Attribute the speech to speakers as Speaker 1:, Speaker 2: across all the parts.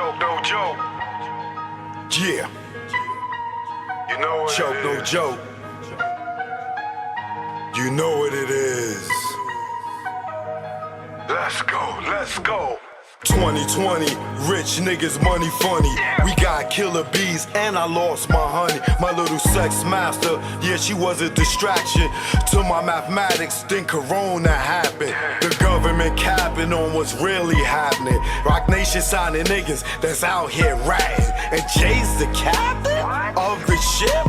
Speaker 1: Choke no joke.
Speaker 2: Yeah.
Speaker 1: You know what
Speaker 2: Choke
Speaker 1: it
Speaker 2: no
Speaker 1: is.
Speaker 2: joke. You know what it is.
Speaker 1: Let's go, let's go.
Speaker 2: 2020, rich niggas, money funny. We got killer bees and I lost my honey. My little sex master, yeah, she was a distraction to my mathematics. Then Corona happened. The government capping on what's really happening. Rock Nation signing niggas that's out here ratting. And Jay's the captain of the ship?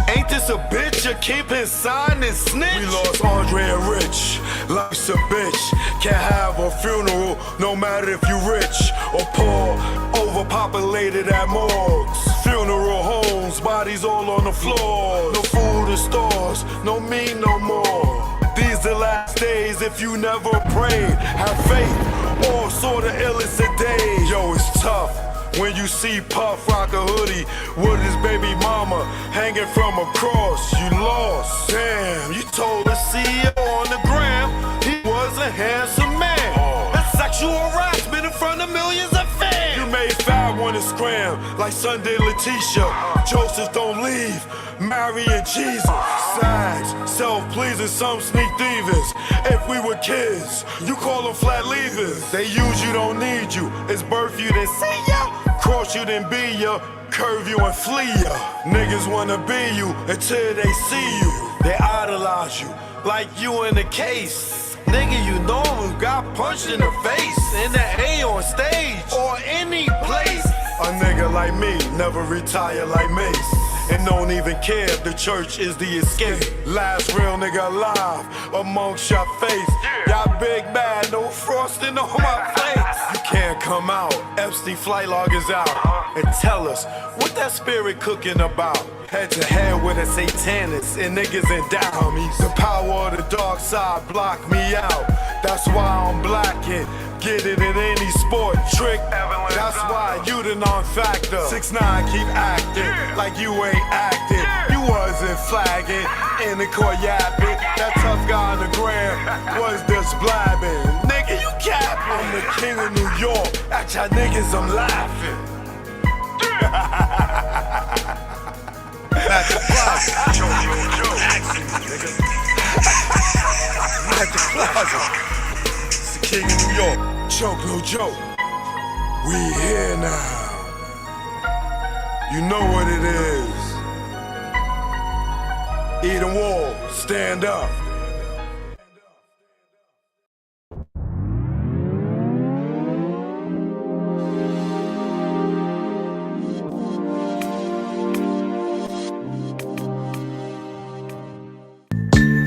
Speaker 2: Ain't this a bitch? You keep his sign and snitch? We lost Andre and Rich. Life's a bitch. Can't have a funeral, no matter if you rich or poor. Overpopulated at morgues, funeral homes, bodies all on the floor. No food in stores, no meat no more. These the last days if you never prayed. Have faith, all sort of illicit days. Yo, it's tough. When you see Puff rock a hoodie with his baby mama hanging from a cross, you lost. Damn, you told the CEO on the gram he was a handsome man. That's sexual harassment in front of millions of fans. You made Fab wanna scram like Sunday Letitia. Joseph don't leave, Mary and Jesus. Sags, self-pleasing, some sneak thievers. If we were kids, you call them flat leavers. They use you, don't need you. It's birth you, then see ya. Cross you, then be ya. Curve you and flee ya. Niggas wanna be you until they see you. They idolize you like you in the case. Nigga, you know who got punched in the face in the A on stage or any place. A nigga like me never retire like Mace. And don't even care if the church is the escape. Last real nigga alive amongst your face. Y'all big bad, no frosting on my face. You can't come out, Epstein flight log is out. And tell us what that spirit cooking about. Head to head with a satanist and niggas in down. The power of the dark side blocked me out. That's why I'm blacking. Get it in any sport trick. That's why you the non-factor. 6ix9ine keep acting like you ain't acting. You wasn't flagging in the court yapping. That tough guy on the gram was just blabbing. Nigga, you capping. I'm the king of New York. At y'all niggas, I'm laughing. At the plaza. At the plaza. It's the king of New York. Choke no joke. We here now. You know what it is. Eden Wall, stand up.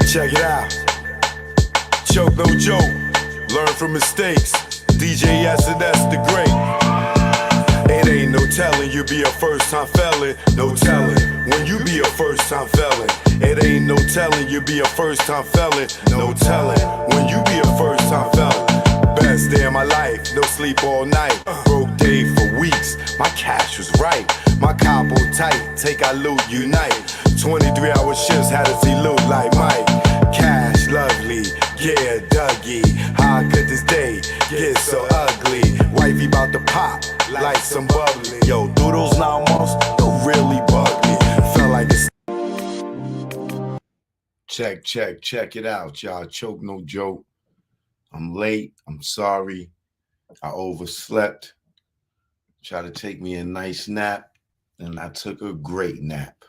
Speaker 2: Check it out. Choke no joke. Learn from mistakes. DJ S&S the great. It ain't no telling you be a first time felon. No telling when you be a first time felon. It ain't no telling you be a first time felon. No telling when you be a first time felon. Best day of my life, no sleep all night. Broke day for weeks, my cash was right. My capo tight, take our loot, unite. 23-hour shifts had us elude like Mike. Cash lovely, yeah, Dougie. How could this day get so ugly? Wifey bout to pop like some bubbly. Yo, through those 9 months, you really bug me. Felt like it's. Check it out, y'all. Choke no joke. I'm late. I'm sorry. I overslept. Tried to take me a nice nap, and I took a great nap.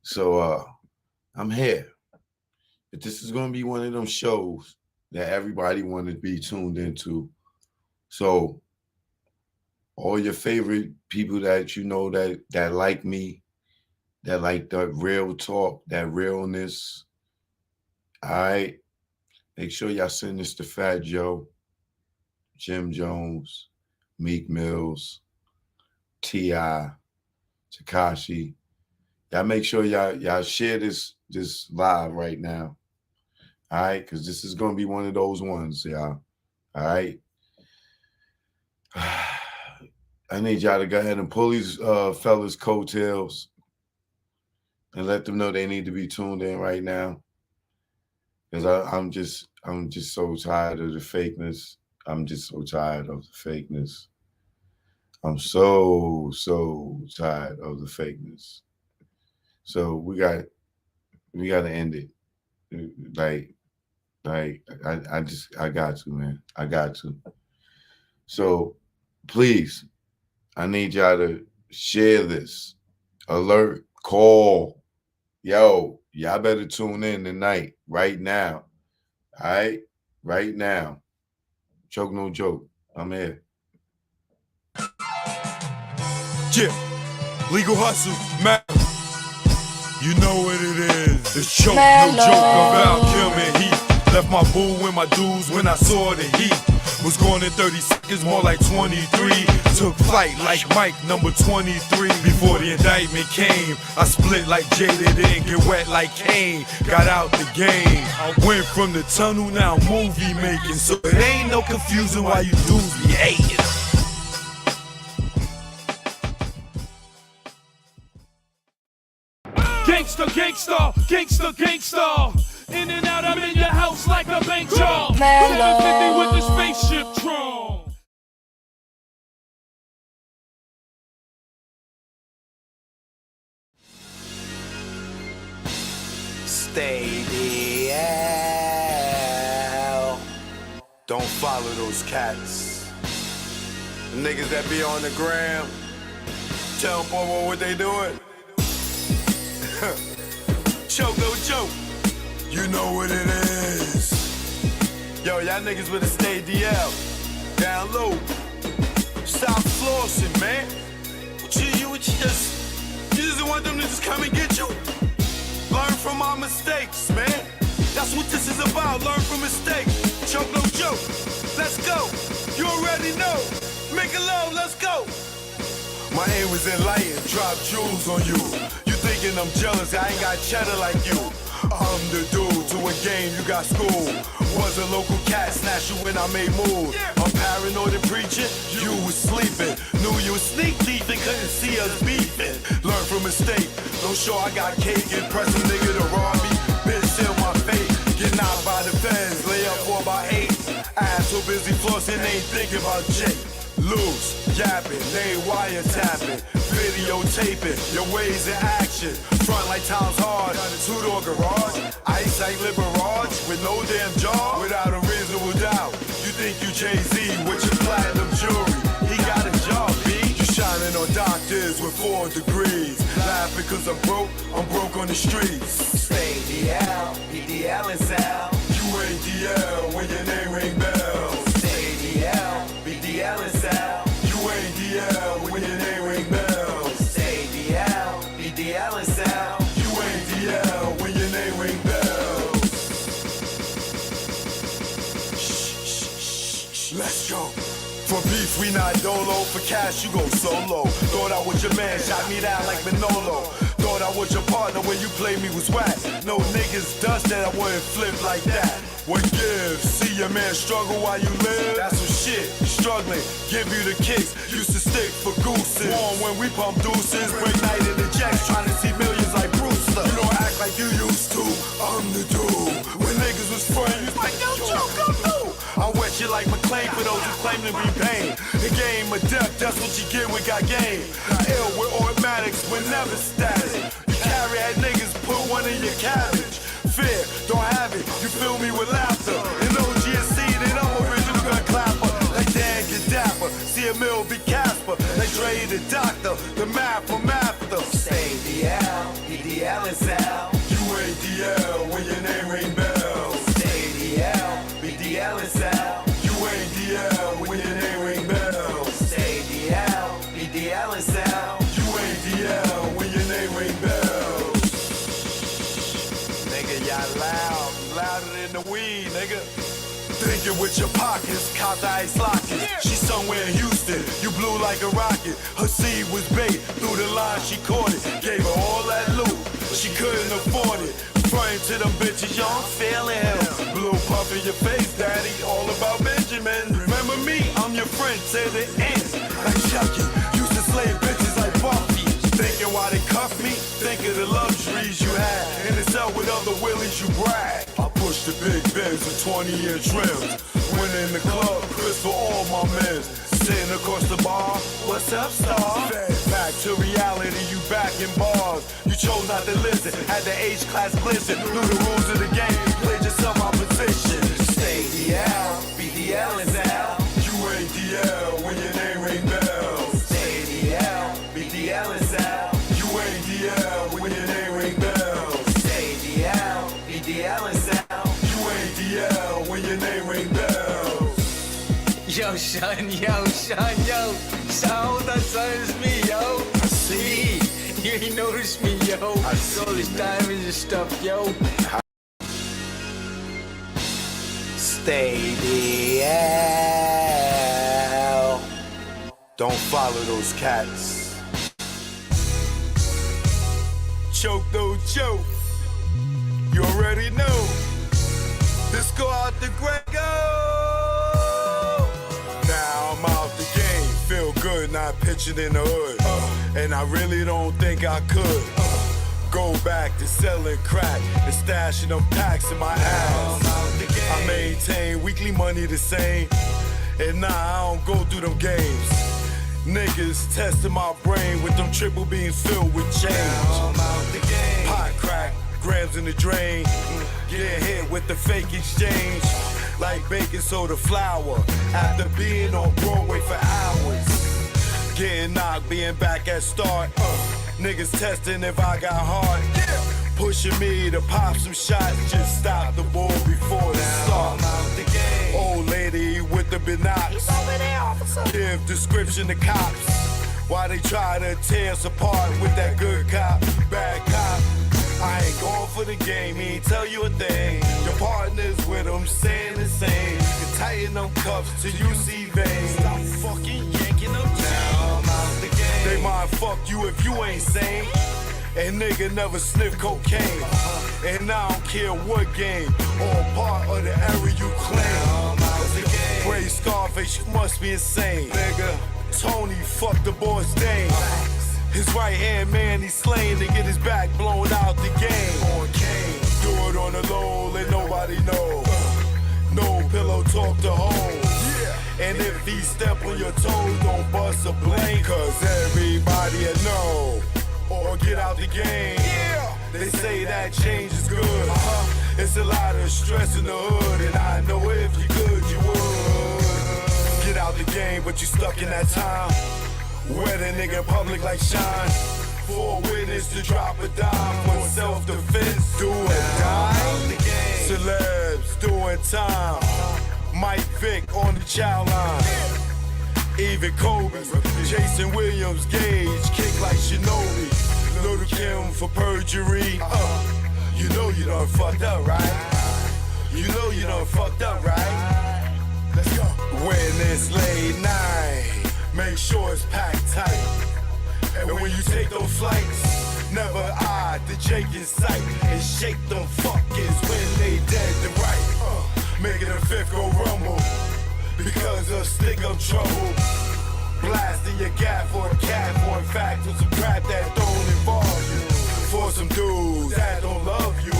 Speaker 2: So I'm here. But this is going to be one of them shows that everybody want to be tuned into. So all your favorite people that you know that like me, that like the real talk, that realness, all right? Make sure y'all send this to Fat Joe, Jim Jones, Meek Mills, T.I., Tekashi. Y'all make sure y'all share this live right now. All right, because this is going to be one of those ones, y'all. All right. I need y'all to go ahead and pull these fellas' coattails and let them know they need to be tuned in right now. Because I'm just so tired of the fakeness. I'm just so tired of the fakeness.
Speaker 3: I'm so tired of the fakeness. So we got to end it. Like I got to, man. I got to. So please, I need y'all to share this. Alert, call. Yo, y'all better tune in tonight, right now. All right? Right now. Choke no joke. I'm here.
Speaker 2: Yeah, legal hustle, man. You know what it is. It's choke, no joke about Kilman Heat. Left my boo in my dudes when I saw the heat. Was going in 30 seconds, more like 23. Took flight like Mike, number 23. Before the indictment came, I split like Jada, didn't get wet like Kane. Got out the game. I went from the tunnel, now movie making. So it ain't no confusing why you dudes be hating.
Speaker 4: Gangsta, gangsta, gangsta, gangsta. In and out, I'm in your house like a bank job. 750 with the spaceship drone.
Speaker 2: Stay the hell. Don't follow those cats. The niggas that be on the gram. Tell them what they doing. Choke, no joke. You know what it is. Yo, y'all niggas better stay DL. Down low. Stop flossing, man. You just want them to just come and get you? Learn from our mistakes, man. That's what this is about. Learn from mistakes. Choke, no joke. Let's go. You already know. Make it low. Let's go. My aim was enlightened. Drop jewels on you. You thinking I'm jealous? I ain't got cheddar like you. I'm the dude to a game, you got school. Was a local cat, snatch you when I made moves. I'm paranoid and preaching, you was sleeping. Knew you was sneak thief and couldn't see us beefing. Learn from mistake, don't show I got cake. Impress a nigga to rob me, bitch seal my fate. Get knocked by the feds, lay up for about 8. Ass so busy flossing, ain't thinking about Jake. Loose, yapping, they wiretapping, videotaping, your ways in action. Front like times hard, two-door garage, ice like Liberage, with no damn jaw, without a reasonable doubt. You think you Jay-Z with your platinum jewelry, he got a job, B. You shining on doctors with 4 degrees, laughing cause I'm broke on the streets. Stay DL, BDL is out. You ain't DL when your name ring bells. Stay DL, BDL is out. You ain't DL when your name ring bells. Stay DL, BDL is out. You ain't DL when your name ring bells. Shh, let's go. For beef, we not dolo. For cash, you go solo. Thought I was your man, shot me down like Manolo. Thought I was your partner when you played me was whack. No niggas dust that I wouldn't flip like that. What gives? See your man struggle while you live? That's some shit. Struggling, give you the kicks. Used to stick for gooses. Warm when we pump deuces. Break night in the jacks, trying to see millions like Brewster. You don't act like you used to. I'm the dude. When niggas was friends, like yo, Joe, come through. I wet you like McClain for those who claim to be pain. The game of death, that's what you get when got game. Ill with automatics, we're never static. You carry at niggas, put one in your cabbage. Fear, don't have it, you fill me with laughter. And OGSC, then I'm original gun clapper. Like Dan Gadapper, see a mill be Casper. Like Dre the doctor, the math from after. Stay DL, BDL is out. You ain't DL when your name ring bells. Stay DL, BDL is out. You ain't DL when your name ring bells. Stay DL, BDL is out. You ain't DL when your name ring bells. Nigga, y'all loud, louder than the weed, nigga. Thinking with your pockets, caught the ice locket. She somewhere in Houston, you blew like a rocket. Her seed was bait, through the line she caught it. Gave her all that loot, she couldn't afford it. Frontin' to them bitches, y'all feeling him. Blue puff in your face, daddy, all about Benjamin. Remember me, I'm your friend to the end. Like Chucky, used to slay bitches like Buffy. Thinking why they cuff me, think of the luxuries you had. In the cell with other willies you brag. I push the big Benz with 20-year trims. When in the club, Chris for all my men. sitting across the bar. What's up, star? Back to reality, you back in bars. You chose not to listen, had the H-class blizzard. Knew the rules of the game, played yourself opposition. Stay DL, BDL is L. You ain't DL when your name ring bells. Stay DL, BDL is L. You ain't DL when your name ring bells. Stay DL, BDL is L. You ain't DL when your name ring bells.
Speaker 5: Yo, son, yo. So that's me, yo. See, you ain't noticed me, yo. All this diamonds and stuff, yo.
Speaker 2: Stay DL. Don't follow those cats. Choke, don't choke. You already know. Let's go out the Grego. Now I'm out the game. Feel good not pitching in the hood. And I really don't think I could go back to selling crack and stashing them packs in my ass. I maintain weekly money the same. And nah, I don't go through them games. Niggas testing my brain with them triple beams filled with change. Pot crack, grams in the drain. Get hit with the fake exchange. Like baking soda flour. After being on Broadway for hours. Getting knocked, being back at start. Niggas testing if I got heart. Pushing me to pop some shots. Just stop the ball before the start. Old lady with the binocs. Give description to cops. Why they try to tear us apart with that good cop, bad cop. I ain't going for the game, he ain't tell you a thing. Your partner's with him saying the same. You can tighten them cuffs till you see veins. Stop fucking yanking them down. They might fuck you if you ain't sane. And nigga never sniff cocaine. And I don't care what game or part of the area you claim. Brave Scarface, you must be insane. Nigga, Tony fucked the boy's dame. His right hand man, he's slain to get his back blown out the game. Do it on the low, let nobody know. No pillow talk to home. And if he step on your toes, don't bust a blame. Cause everybody will know. Or get out the game. They say that change is good. It's a lot of stress in the hood. And I know if you could, you would. Get out the game, but you stuck in that time. Wet a nigga in public like Shine. For a witness to drop a dime. For self-defense, do or die. Celebs doing time. Mike Vick on the child line. Even Kobe, Jason Williams, Gage, kick like Shinobi. Little Kim for perjury. You know you done fucked up, right? You know you done fucked up, right? Let's go. When it's late night, make sure it's packed tight. And when you take those flights, never eye the Jake in sight. And shake them fuckers when they dead to right. Making a fifth go rumble. Because of stick up trouble. Blasting your gap for a cat, for in fact, with some crap that don't involve you. For some dudes that don't love you,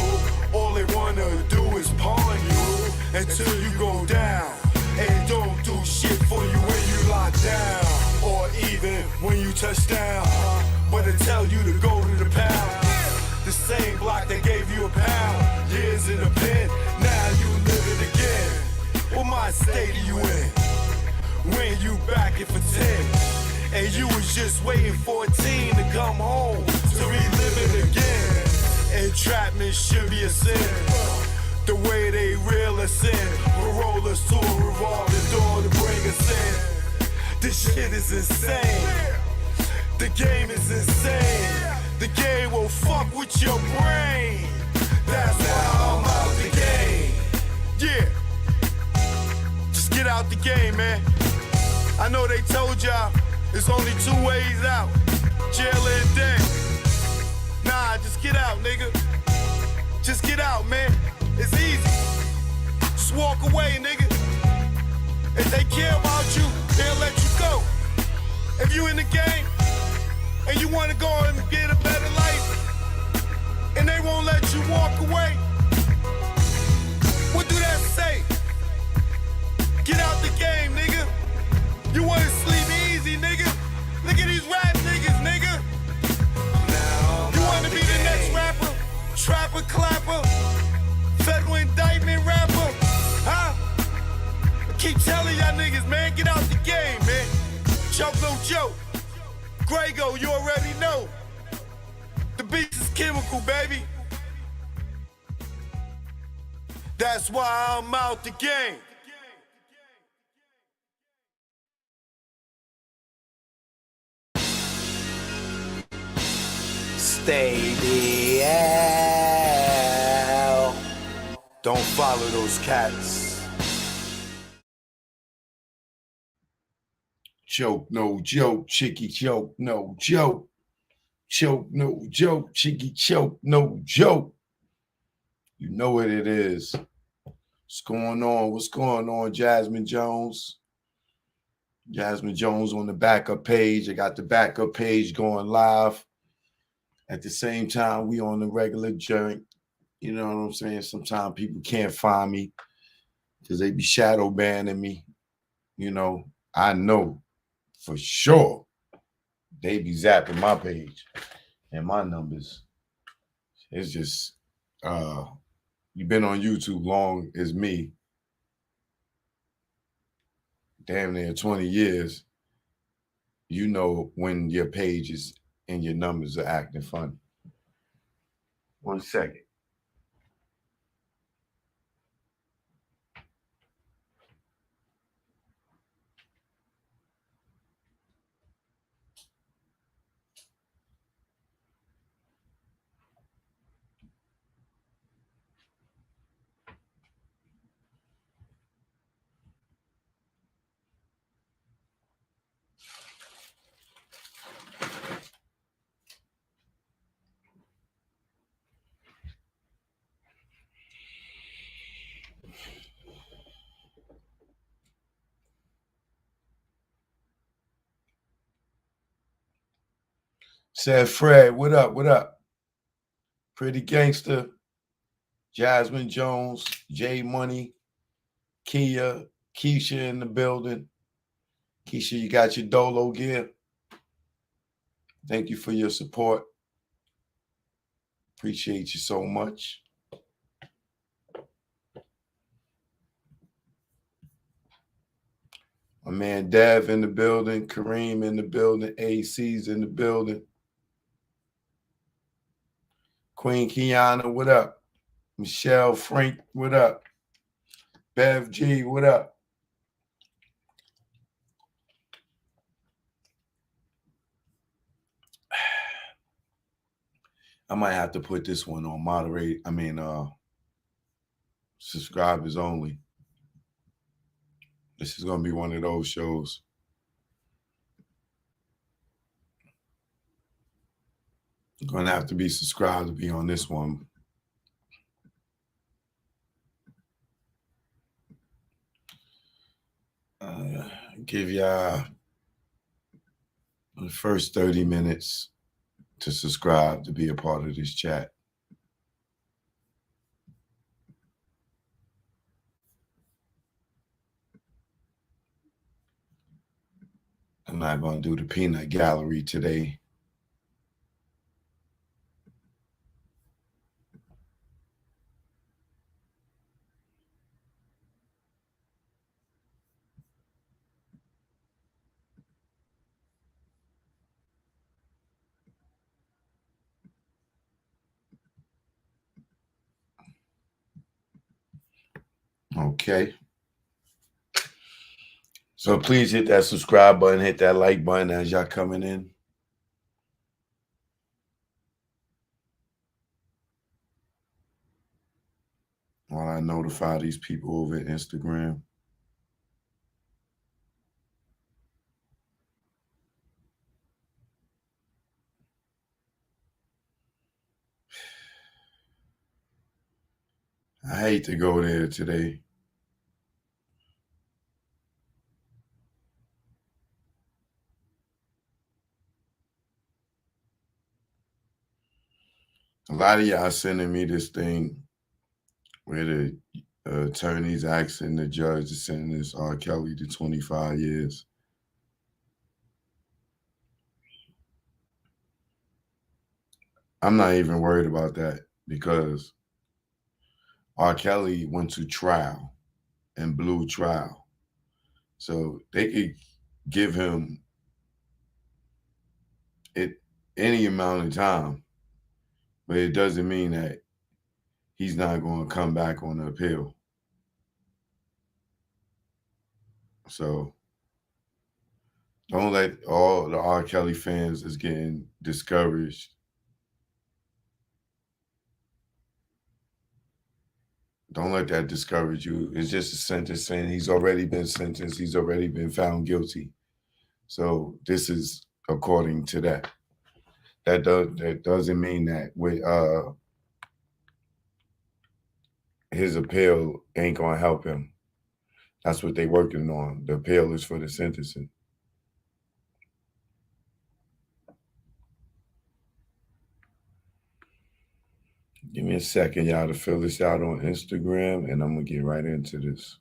Speaker 2: all they wanna do is pawn you until you go down. And don't do shit for you when you lock down, or even when you touch down. But they tell you to go to the pound. The same block that gave you a pound. Years in the pen, now you live it again. What mind state are you in? When you back it for 10, and you was just waiting for a teen to come home to relive it again. Entrapment should be a sin. The way they reel us in, will roll us to a revolving door to bring us in. This shit is insane. The game is insane. The game will fuck with your brain. That's why I'm out the game. Yeah. Just get out the game, man. I know they told y'all it's only 2 ways out. Jail and death. Nah, just get out, nigga. Just get out, man. It's easy. Just walk away, nigga. If they care about you, they'll let you go. If you in the game and you wanna go and get a better life, and they won't let you walk away, what do that say? Get out the game, nigga. You wanna telling y'all niggas, man, get out the game, man. Choke no joke. Grego, you already know. The beats is chemical, baby. That's why I'm out the game. Stay the hell. Don't follow those cats.
Speaker 3: Choke, no joke, chicky choke, no joke. Choke, no joke, chicky choke, no joke. You know what it is. What's going on? What's going on, Jasmine Jones? Jasmine Jones on the backup page. I got the backup page going live. At the same time, we on the regular joint. You know what I'm saying? Sometimes people can't find me because they be shadow banning me. You know, I know for sure they be zapping my page and my numbers. It's just, you've been on YouTube long as me, damn near 20 years. You know when your pages and your numbers are acting funny. 1 second. Said Fred, what up? What up? Pretty Gangster, Jasmine Jones, J Money, Kia, Keisha in the building. Keisha, you got your Dolo gear. Thank you for your support. Appreciate you so much. My man Dev in the building, Kareem in the building, AC's in the building. Queen Kiana, what up? Michelle Frank, what up? Bev G, what up? I might have to put this one on subscribers only. This is going to be one of those shows. You're going to have to be subscribed to be on this one. Give y'all the first 30 minutes to subscribe to be a part of this chat. I'm not going to do the peanut gallery today. Okay. So please hit that subscribe button, hit that like button as y'all coming in. While I notify these people over at Instagram. I hate to go there today. A lot of y'all sending me this thing where the attorneys asking the judge to sentence R. Kelly to 25 years. I'm not even worried about that because R. Kelly went to trial and blew trial. So they could give him it any amount of time, but it doesn't mean that he's not going to come back on the appeal. So don't let all the R. Kelly fans is getting discouraged. Don't let that discourage you. It's just a sentence saying he's already been sentenced. He's already been found guilty. So this is according to that. That doesn't mean that with his appeal ain't gonna help him. That's what they're working on. The appeal is for the sentencing. Give me a second, y'all, to fill this out on Instagram, and I'm gonna get right into this.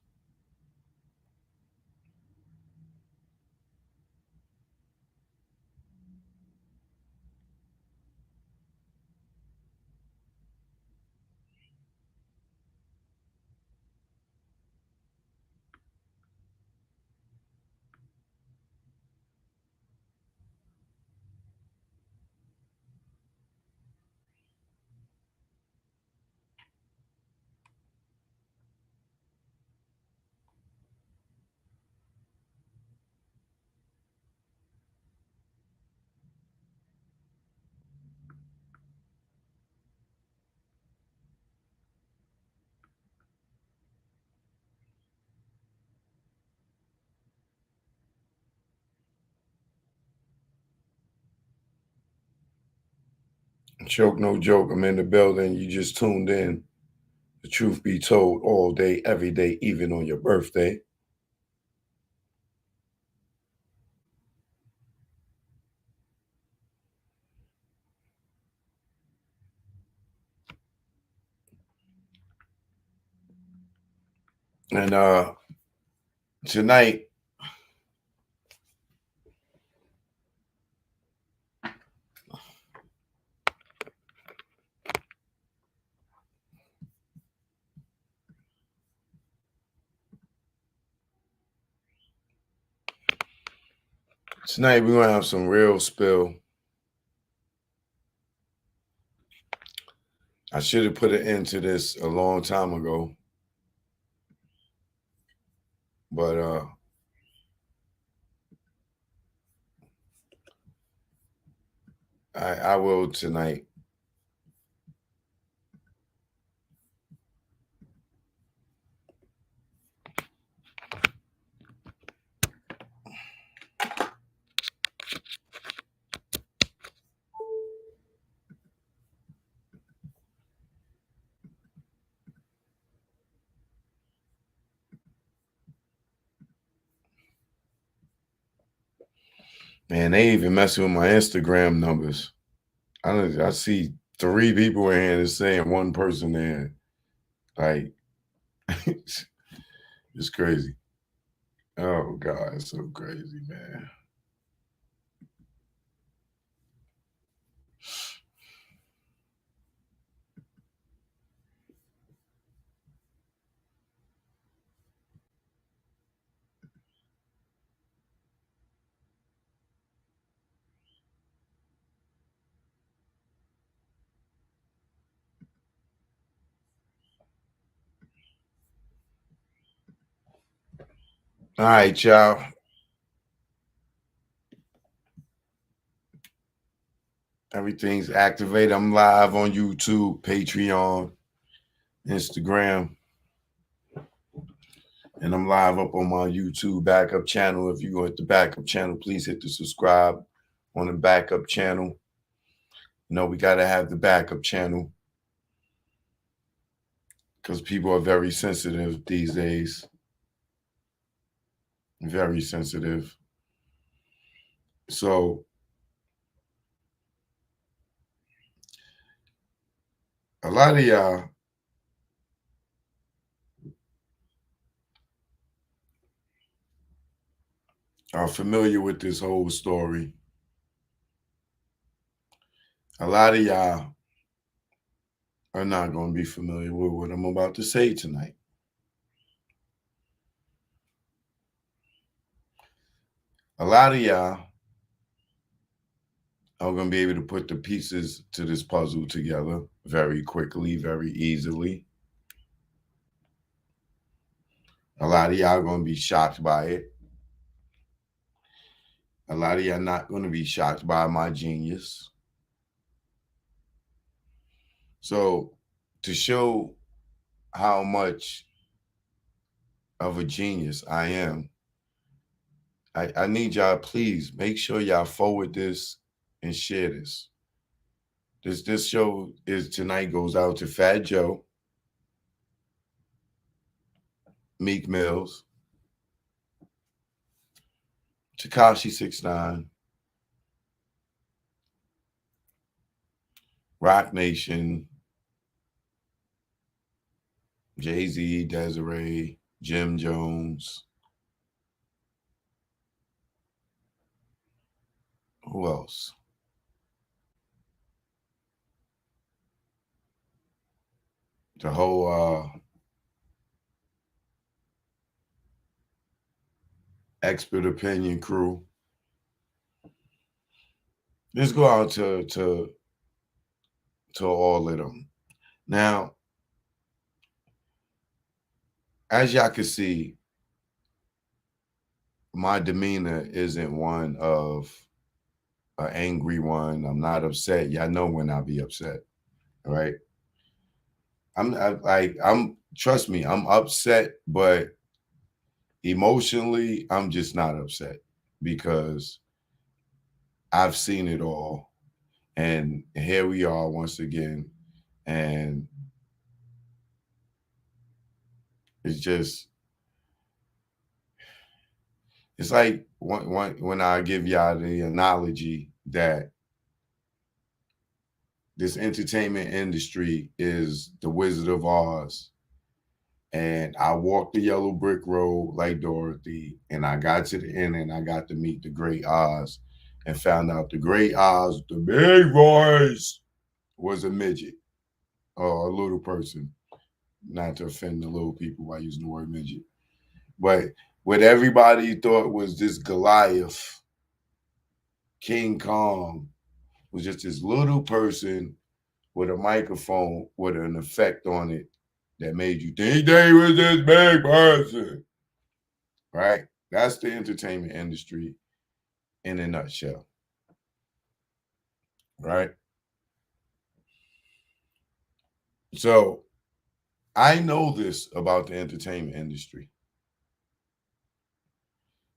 Speaker 3: Choke, no joke. I'm in the building. You just tuned in. The truth be told, all day, every day, even on your birthday. And tonight, we're gonna have some real spill. I should have put an end to this a long time ago. But I will tonight. Man, they even messing with my Instagram numbers. I see 3 people in here that's saying one person there. Like, it's crazy. Oh God, it's so crazy, man. All right, y'all. Everything's activated. I'm live on YouTube, Patreon, Instagram. And I'm live up on my YouTube backup channel. If you go hit the backup channel, please hit the subscribe on the backup channel. You know, we got to have the backup channel because people are very sensitive these days. Very sensitive. So a lot of y'all are familiar with this whole story. A lot of y'all are not going to be familiar with what I'm about to say tonight. A lot of y'all are going to be able to put the pieces to this puzzle together very quickly, very easily. A lot of y'all are going to be shocked by it. A lot of y'all not going to be shocked by my genius. So to show how much of a genius I am, I need y'all, please make sure y'all forward this and share this. This show is tonight goes out to Fat Joe, Meek Mills, Tekashi 6ix9ine, Rock Nation, Jay-Z, Desiree, Jim Jones. Who else? The whole expert opinion crew. Let's go out to all of them. Now, as y'all can see, my demeanor isn't one of an angry one. I'm not upset. Y'all know when I be upset, all right? Trust me, I'm upset, but emotionally, I'm just not upset because I've seen it all. And here we are once again. And it's just, it's like when I give y'all the analogy that this entertainment industry is the Wizard of Oz. And I walked the yellow brick road like Dorothy, and I got to the end and I got to meet the great Oz and found out the great Oz, the big voice, was a midget or a little person. Not to offend the little people by using the word midget. But what everybody thought was this Goliath, King Kong, was just this little person with a microphone with an effect on it that made you think they was this big person. Right? That's the entertainment industry in a nutshell. Right? So I know this about the entertainment industry.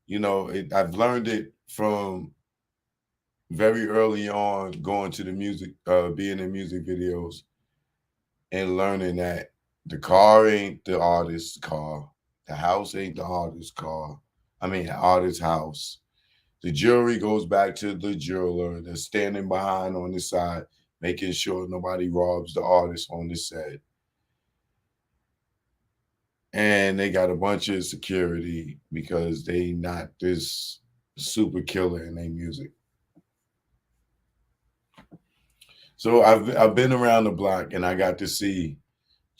Speaker 3: You know, I've learned it from very early on, going to the music, being in music videos and learning that the car ain't the artist's car. The house ain't the artist's car. I mean, the artist's house. The jewelry goes back to the jeweler that's standing behind on the side, making sure nobody robs the artist on the set. And they got a bunch of security because they not this super killer in their music. So I've been around the block and I got to see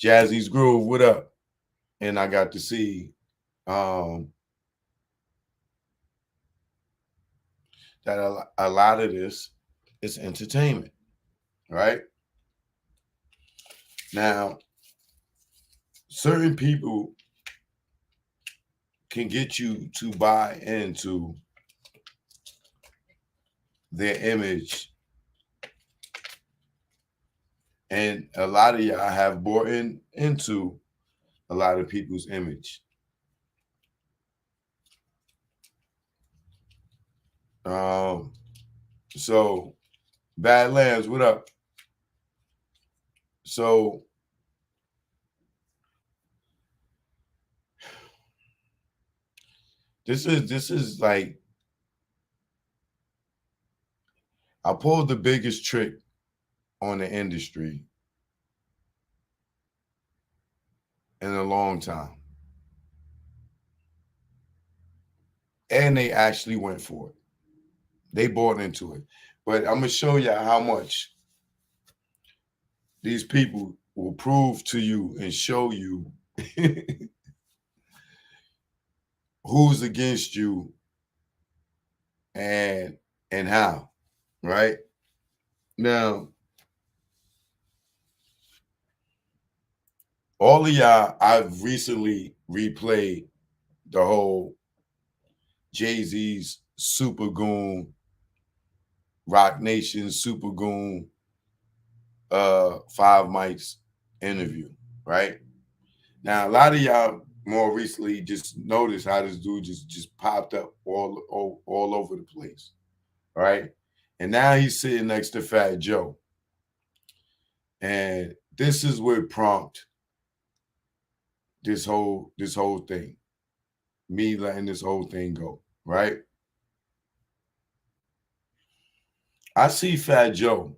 Speaker 3: Jazzy's Groove, what up? And I got to see that a lot of this is entertainment, right? Now, certain people can get you to buy into their image. And a lot of y'all have bought into a lot of people's image. So Badlands, what up? So this is like, I pulled the biggest trick on the industry in a long time. And they actually went for it. They bought into it. But I'm going to show you how much these people will prove to you and show you who's against you and how, right? Now, all of y'all, I've recently replayed the whole Jay-Z's Super Goon, Rock Nation Super Goon, 5 Mics interview, right? Now, a lot of y'all more recently just noticed how this dude just popped up all over the place, right? And now he's sitting next to Fat Joe. And this is what prompted this whole thing, me letting this whole thing go, right? I see Fat Joe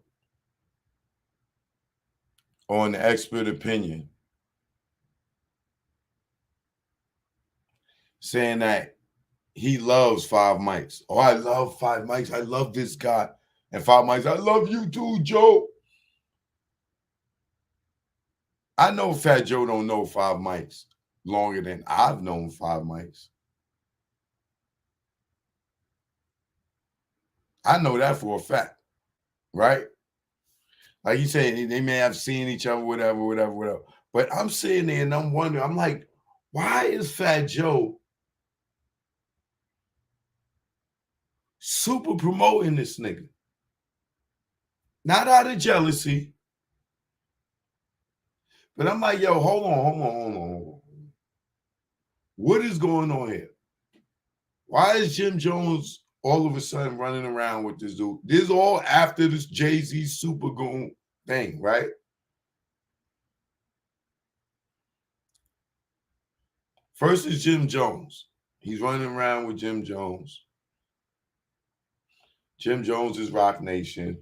Speaker 3: on the Expert Opinion saying that he loves 5 Mics. Oh, I love 5 Mics. I love this guy. And 5 Mics, I love you too, Joe. I know Fat Joe don't know 5 Mics longer than I've known 5 Mics. I know that for a fact, right? Like you said, they may have seen each other, whatever. But I'm sitting there and I'm wondering, I'm like, why is Fat Joe super promoting this nigga? Not out of jealousy. But I'm like, yo, hold on. What is going on here? Why is Jim Jones all of a sudden running around with this dude? This is all after this Jay-Z Super Goon thing, right? First is Jim Jones. He's running around with Jim Jones. Jim Jones is Rock Nation.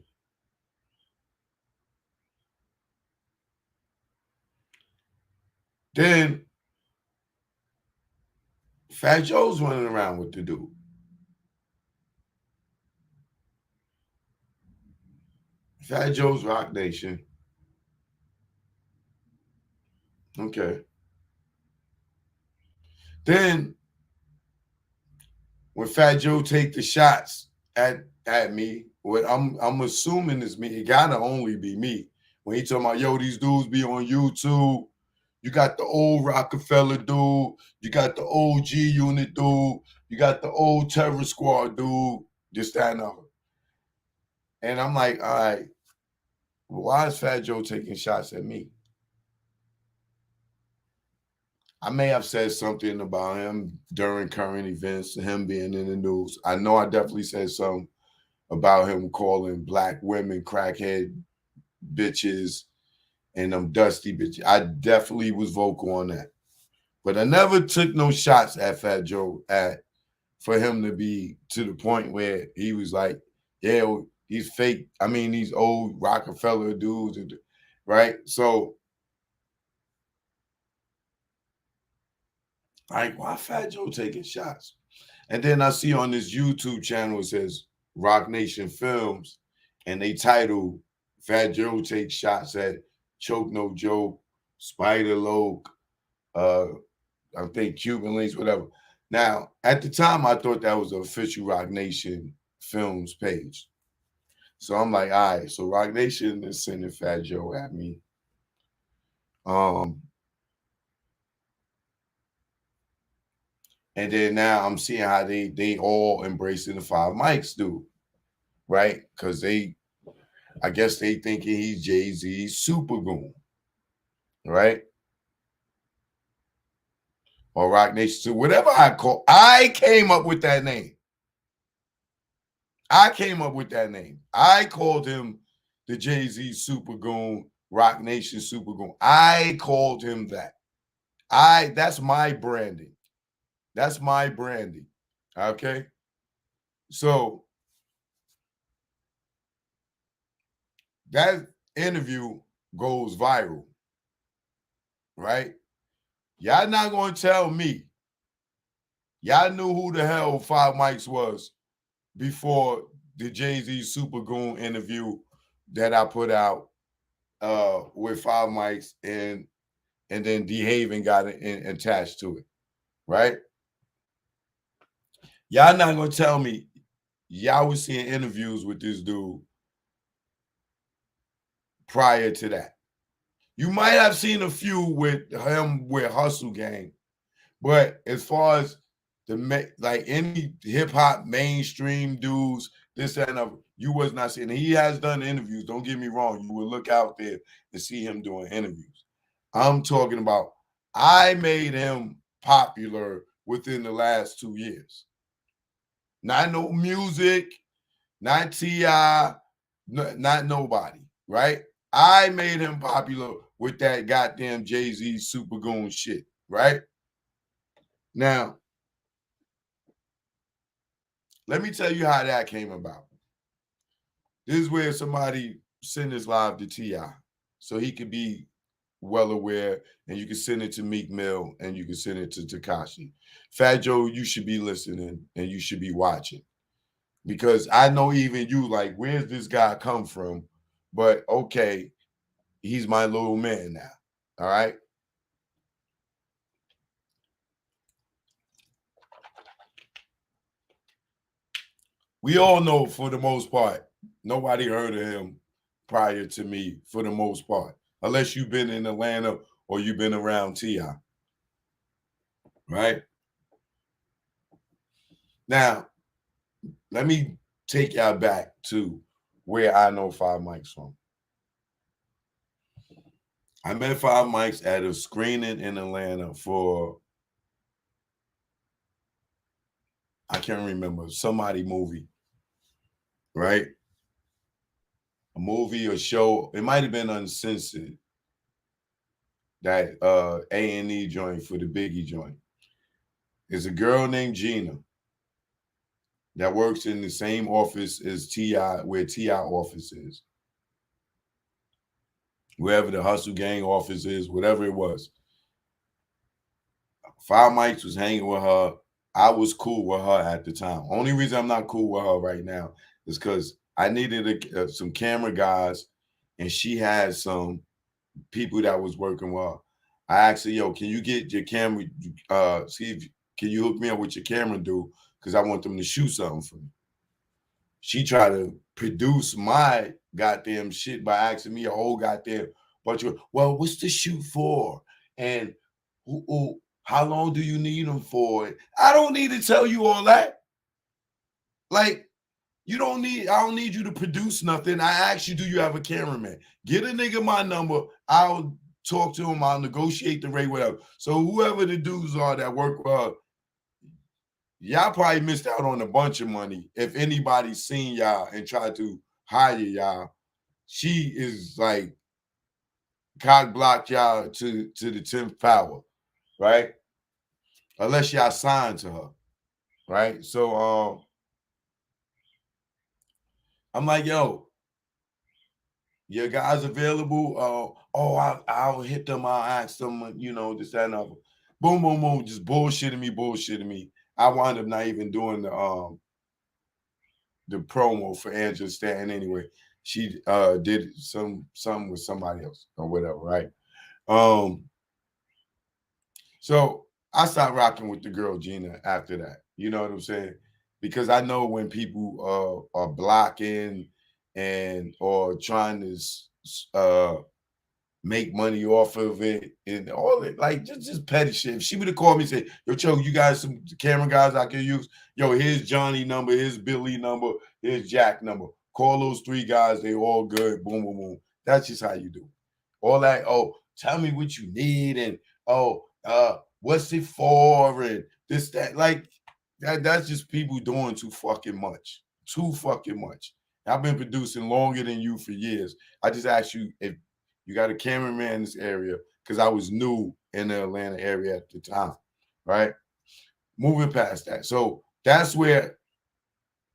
Speaker 3: Then Fat Joe's running around with the dude. Fat Joe's Rock Nation. Okay. Then when Fat Joe take the shots at me, what I'm assuming is me. It gotta only be me. When he talking about, yo, these dudes be on YouTube. You got the old Rockefeller dude. You got the old G Unit dude. You got the old Terror Squad dude. Just that and other. And I'm like, all right, why is Fat Joe taking shots at me? I may have said something about him during current events, him being in the news. I know I definitely said something about him calling black women crackhead bitches and them dusty bitches. I definitely was vocal on that. But I never took no shots at Fat Joe for him to be to the point where he was like, yeah, he's fake. I mean, these old Rockefeller dudes, right? So, like, why Fat Joe taking shots? And then I see on this YouTube channel, it says Rock Nation Films, and they title Fat Joe takes shots at Choke No Joke, Spider Loke, I think Cuban Links, whatever. Now, at the time, I thought that was the official Rock Nation Films page. So I'm like, all right, so Rock Nation is sending Fat Joe at me. And then now I'm seeing how they all embracing the 5 Mics dude, right? Because I guess they thinking he's Jay-Z's Super Goon, right? Or Rock Nation, so whatever I came up with that name. I called him the Jay-Z Super Goon, Rock Nation Super Goon. I called him that. That's my branding. That's my branding. Okay. So that interview goes viral, right? Y'all not going to tell me. Y'all knew who the hell 5 Mics was before the Jay-Z Super Goon interview that I put out with 5 Mics and then D Haven got attached to it, right? Y'all not going to tell me y'all was seeing interviews with this dude prior to that. You might have seen a few with him with Hustle Gang, but as far as like any hip hop mainstream dudes, this and other, you was not seeing. He has done interviews. Don't get me wrong. You will look out there and see him doing interviews. I'm talking about. I made him popular within the last 2 years. Not no music, not T.I., not nobody, right? I made him popular with that goddamn Jay-Z Super Goon shit, right? Now, let me tell you how that came about. This is where somebody sent this live to T.I. so he could be well aware, and you can send it to Meek Mill, and you can send it to Tekashi. Fat Joe, you should be listening, and you should be watching. Because I know even you, like, where's this guy come from? But okay, he's my little man now. All right. We all know for the most part, nobody heard of him prior to me for the most part, unless you've been in Atlanta or you've been around T.I. Right? Now, let me take y'all back to where I know Five Mics from. I met Five Mics at a screening in Atlanta for, I can't remember, somebody movie, right? A movie or show. It might have been Uncensored, that A&E joint for the Biggie joint. There's a girl named Gina that works in the same office as T.I., where T.I. office is. Wherever the Hustle Gang office is, whatever it was. Five Mics was hanging with her. I was cool with her at the time. Only reason I'm not cool with her right now is because I needed some camera guys, and she had some people that was working with her. I asked her, yo, can you get your camera, can you hook me up with your camera dude? Because I want them to shoot something for me. She tried to produce my goddamn shit by asking me a whole goddamn bunch of, well, what's the shoot for? And how long do you need them for? I don't need to tell you all that. Like, I don't need you to produce nothing. I asked you, do you have a cameraman? Get a nigga my number. I'll talk to him. I'll negotiate the rate, whatever. So whoever the dudes are that work with her, y'all probably missed out on a bunch of money. If anybody's seen y'all and tried to hire y'all, she is like cock blocked y'all to the 10th power, right? Unless y'all signed to her, right? So I'm like, yo, your guys available? I'll hit them. I'll ask them, you know, this, that, and other. Boom, boom, boom. Just bullshitting me. I wound up not even doing the promo for Angela Stanton anyway. She did some with somebody else or whatever, right? So I stopped rocking with the girl Gina after that. You know what I'm saying? Because I know when people are blocking and or trying to make money off of it and all it, like just petty shit. If she would have called me and said, yo, Cho, you guys some camera guys I can use? Yo, here's Johnny number, here's Billy number, here's Jack number. Call those 3 guys, they all good. Boom, boom, boom. That's just how you do it. All that, oh, tell me what you need, and what's it for, and this, that. Like, that's just people doing too fucking much. Too fucking much. I've been producing longer than you for years. I just asked you if you got a cameraman in this area, because I was new in the Atlanta area at the time, right? Moving past that. So that's where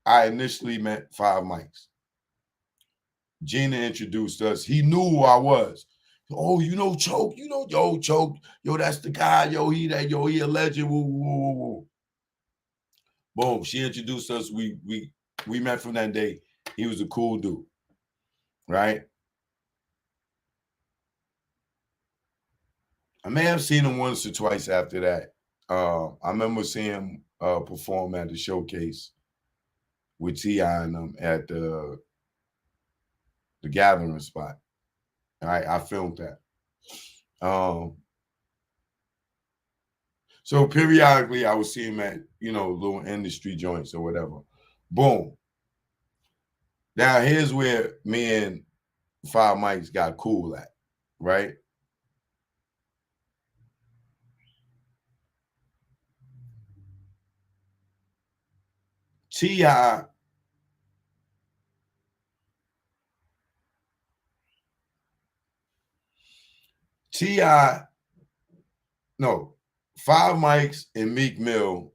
Speaker 3: I initially met Five Mics. Gina introduced us. He knew who I was. Oh, you know Choke? You know, yo, Choke. Yo, that's the guy. Yo, he a legend. Woo, woo, woo, woo. Boom. She introduced us. We met from that day. He was a cool dude, right? I may have seen him once or twice after that. I remember seeing him perform at the showcase with T.I. and them at the gathering spot. All right, I filmed that. So periodically I would see him at, you know, little industry joints or whatever. Boom. Now here's where me and Five Mics got cool at, right? T.I. No, Five Mics and Meek Mill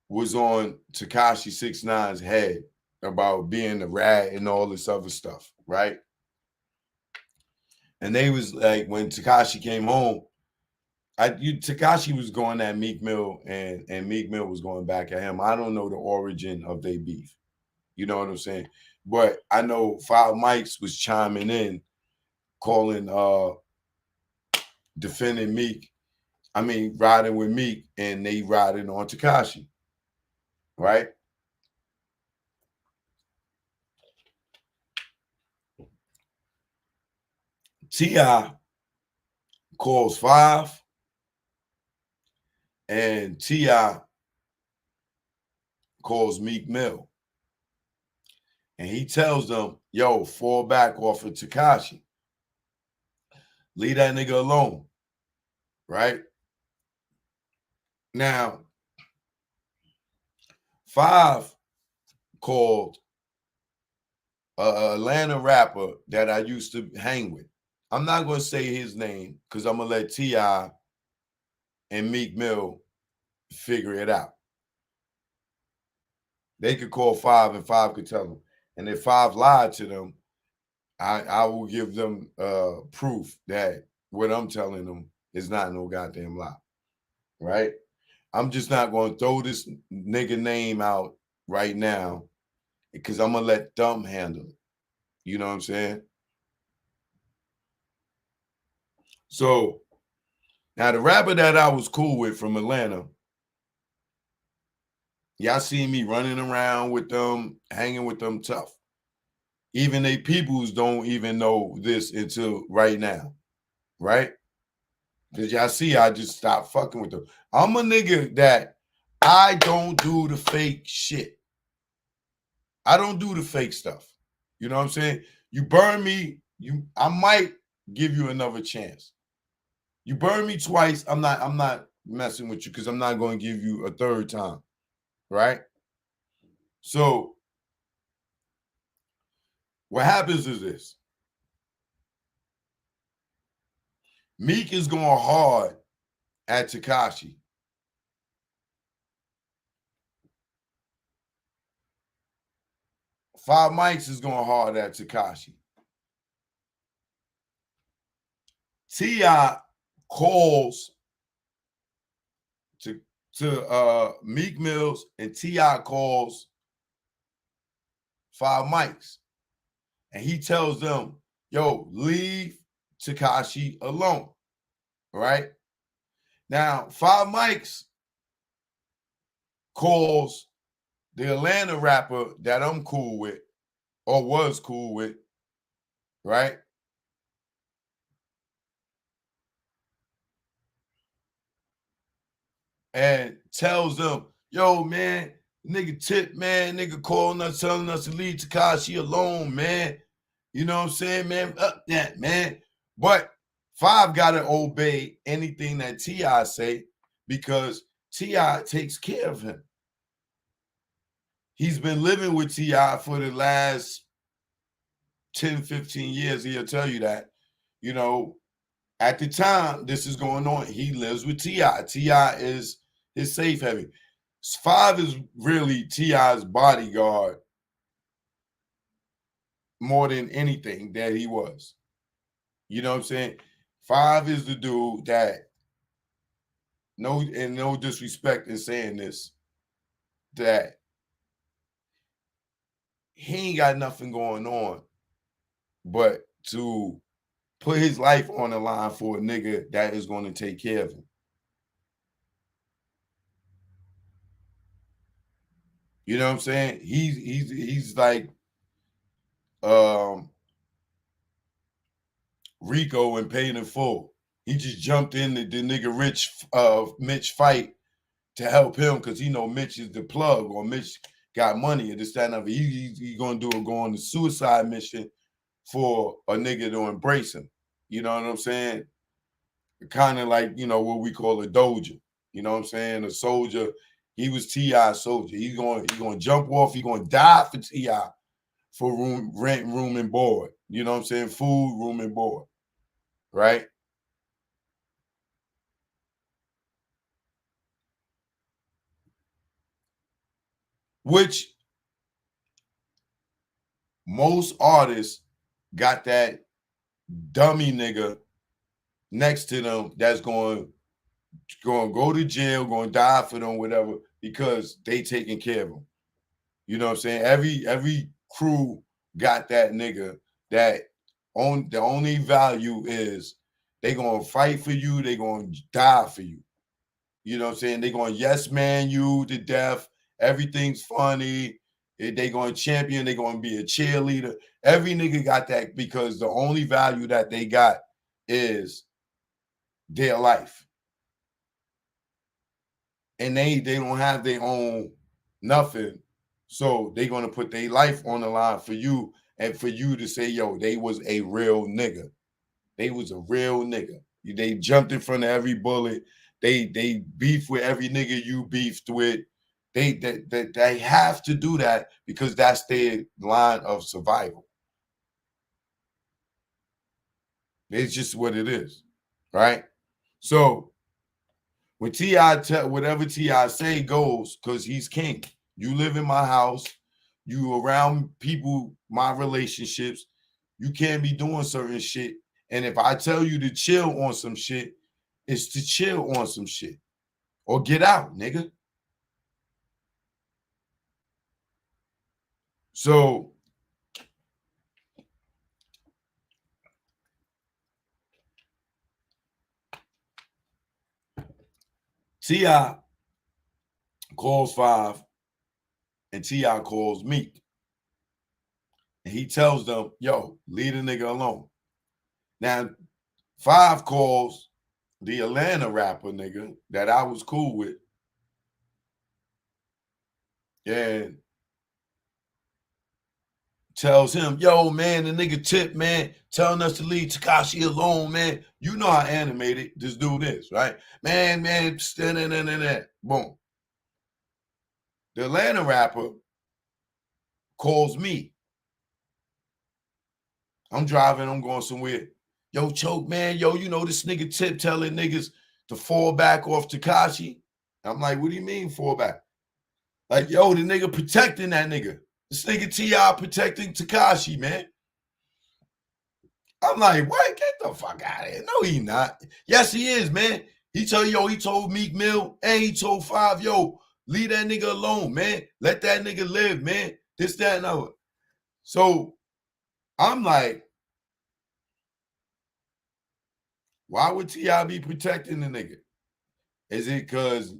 Speaker 3: was on Tekashi 6ix9ine's head about being a rat and all this other stuff, right? And they was like, when Tekashi came home, Tekashi was going at Meek Mill and Meek Mill was going back at him. I don't know the origin of their beef. You know what I'm saying? But I know Five Mics was chiming in, calling, defending Meek. I mean, riding with Meek, and they riding on Tekashi, right? T.I. calls Five, and T.I. calls Meek Mill. And he tells them, yo, fall back off of Tekashi. Leave that nigga alone, right? Now, Five called an Atlanta rapper that I used to hang with. I'm not going to say his name because I'm going to let T.I. and Meek Mill figure it out. They could call Five and Five could tell them. And if Five lied to them, I will give them proof that what I'm telling them is not no goddamn lie, right? I'm just not going to throw this nigga name out right now because I'm going to let them handle it. You know what I'm saying? So now the rapper that I was cool with from Atlanta, y'all see me running around with them, hanging with them tough. Even they peoples don't even know this until right now, right? Because y'all see, I just stopped fucking with them. I'm a nigga that I don't do the fake shit. I don't do the fake stuff. You know what I'm saying? You burn me, I might give you another chance. You burn me twice, I'm not messing with you because I'm not going to give you a third time, right? So what happens is this. Meek is going hard at Tekashi. Five Mics is going hard at Tekashi. T.I. calls to Meek Mills, and T.I. calls Five Mics. And he tells them, yo, leave Tekashi alone. Right? Now, Five Mics calls the Atlanta rapper that I'm cool with, or was cool with, right? And tells them, yo, man, nigga tip, man, nigga calling us, telling us to leave Tekashi alone, man. You know what I'm saying, man? Up that, man. But Five got to obey anything that T.I. say because T.I. takes care of him. He's been living with T.I. for the last 10, 15 years. He'll tell you that. You know, at the time this is going on, he lives with T.I. T.I. is his safe haven. Five is really T.I.'s bodyguard more than anything that he was. You know what I'm saying? Five is the dude that, no disrespect in saying this, that he ain't got nothing going on but to put his life on the line for a nigga that is going to take care of him. You know what I'm saying? He's like Rico and Paid in Full. He just jumped in the nigga Mitch fight to help him because he know Mitch is the plug, or Mitch got money and this, that, and other. He gonna go on the suicide mission for a nigga to embrace him. You know what I'm saying? Kind of like, you know, what we call a doja. You know what I'm saying? A soldier. He was T.I. soldier. He's gonna jump off. He's gonna die for T.I. for rent, room, and board. You know what I'm saying? Food, room, and board. Right? Which most artists got that dummy nigga next to them that's going to go to jail, going to die for them, whatever, because they taking care of them. You know what I'm saying? Every crew got that nigga that the only value is they going to fight for you, they going to die for you. You know what I'm saying? They going to yes man you to death. Everything's funny. They going to champion. They going to be a cheerleader. Every nigga got that because the only value that they got is their life. And they don't have their own nothing. So they're going to put their life on the line for you and for you to say, yo, they was a real nigga. They was a real nigga. They jumped in front of every bullet. They beefed with every nigga you beefed with. They have to do that because that's their line of survival. It's just what it is, right? So when T.I. whatever T.I. say goes, because he's king. You live in my house. You around people, my relationships. You can't be doing certain shit. And if I tell you to chill on some shit, it's to chill on some shit. Or get out, nigga. So T.I. calls Five and T.I. calls Meek. And he tells them, yo, leave the nigga alone. Now, Five calls the Atlanta rapper nigga that I was cool with. And tells him, yo, man, the nigga Tip, man, telling us to leave Tekashi alone, man. You know how animated this dude is, right? Man, boom. The Atlanta rapper calls me. I'm driving, I'm going somewhere. Yo, Choke, man, yo, you know this nigga Tip telling niggas to fall back off Tekashi. I'm like, what do you mean fall back? Like, yo, the nigga protecting that nigga. This nigga T.I. protecting Tekashi, man. I'm like, what? Get the fuck out of here. No, he not. Yes, he is, man. He told Meek Mill and he told Five, yo, leave that nigga alone, man. Let that nigga live, man. This, that, and other. So I'm like, why would T.I. be protecting the nigga? Is it because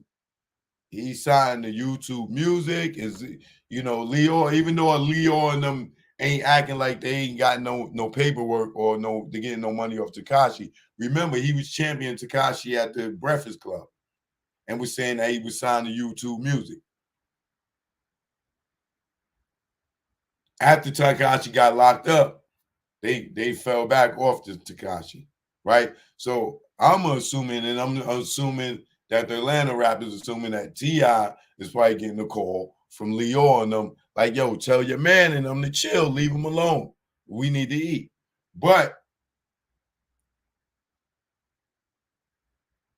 Speaker 3: he signed to YouTube Music? Is it, you know, Leo, even though Leo and them ain't acting like they ain't got no paperwork or they getting no money off Tekashi. Remember, he was champion Tekashi at the Breakfast Club and was saying that he was signed to YouTube Music. After Tekashi got locked up, they fell back off to Tekashi, right? So I'm assuming that the Atlanta rappers assuming that T.I. is probably getting a call from Leo and them, like, yo, tell your man and them to chill, leave him alone. We need to eat. But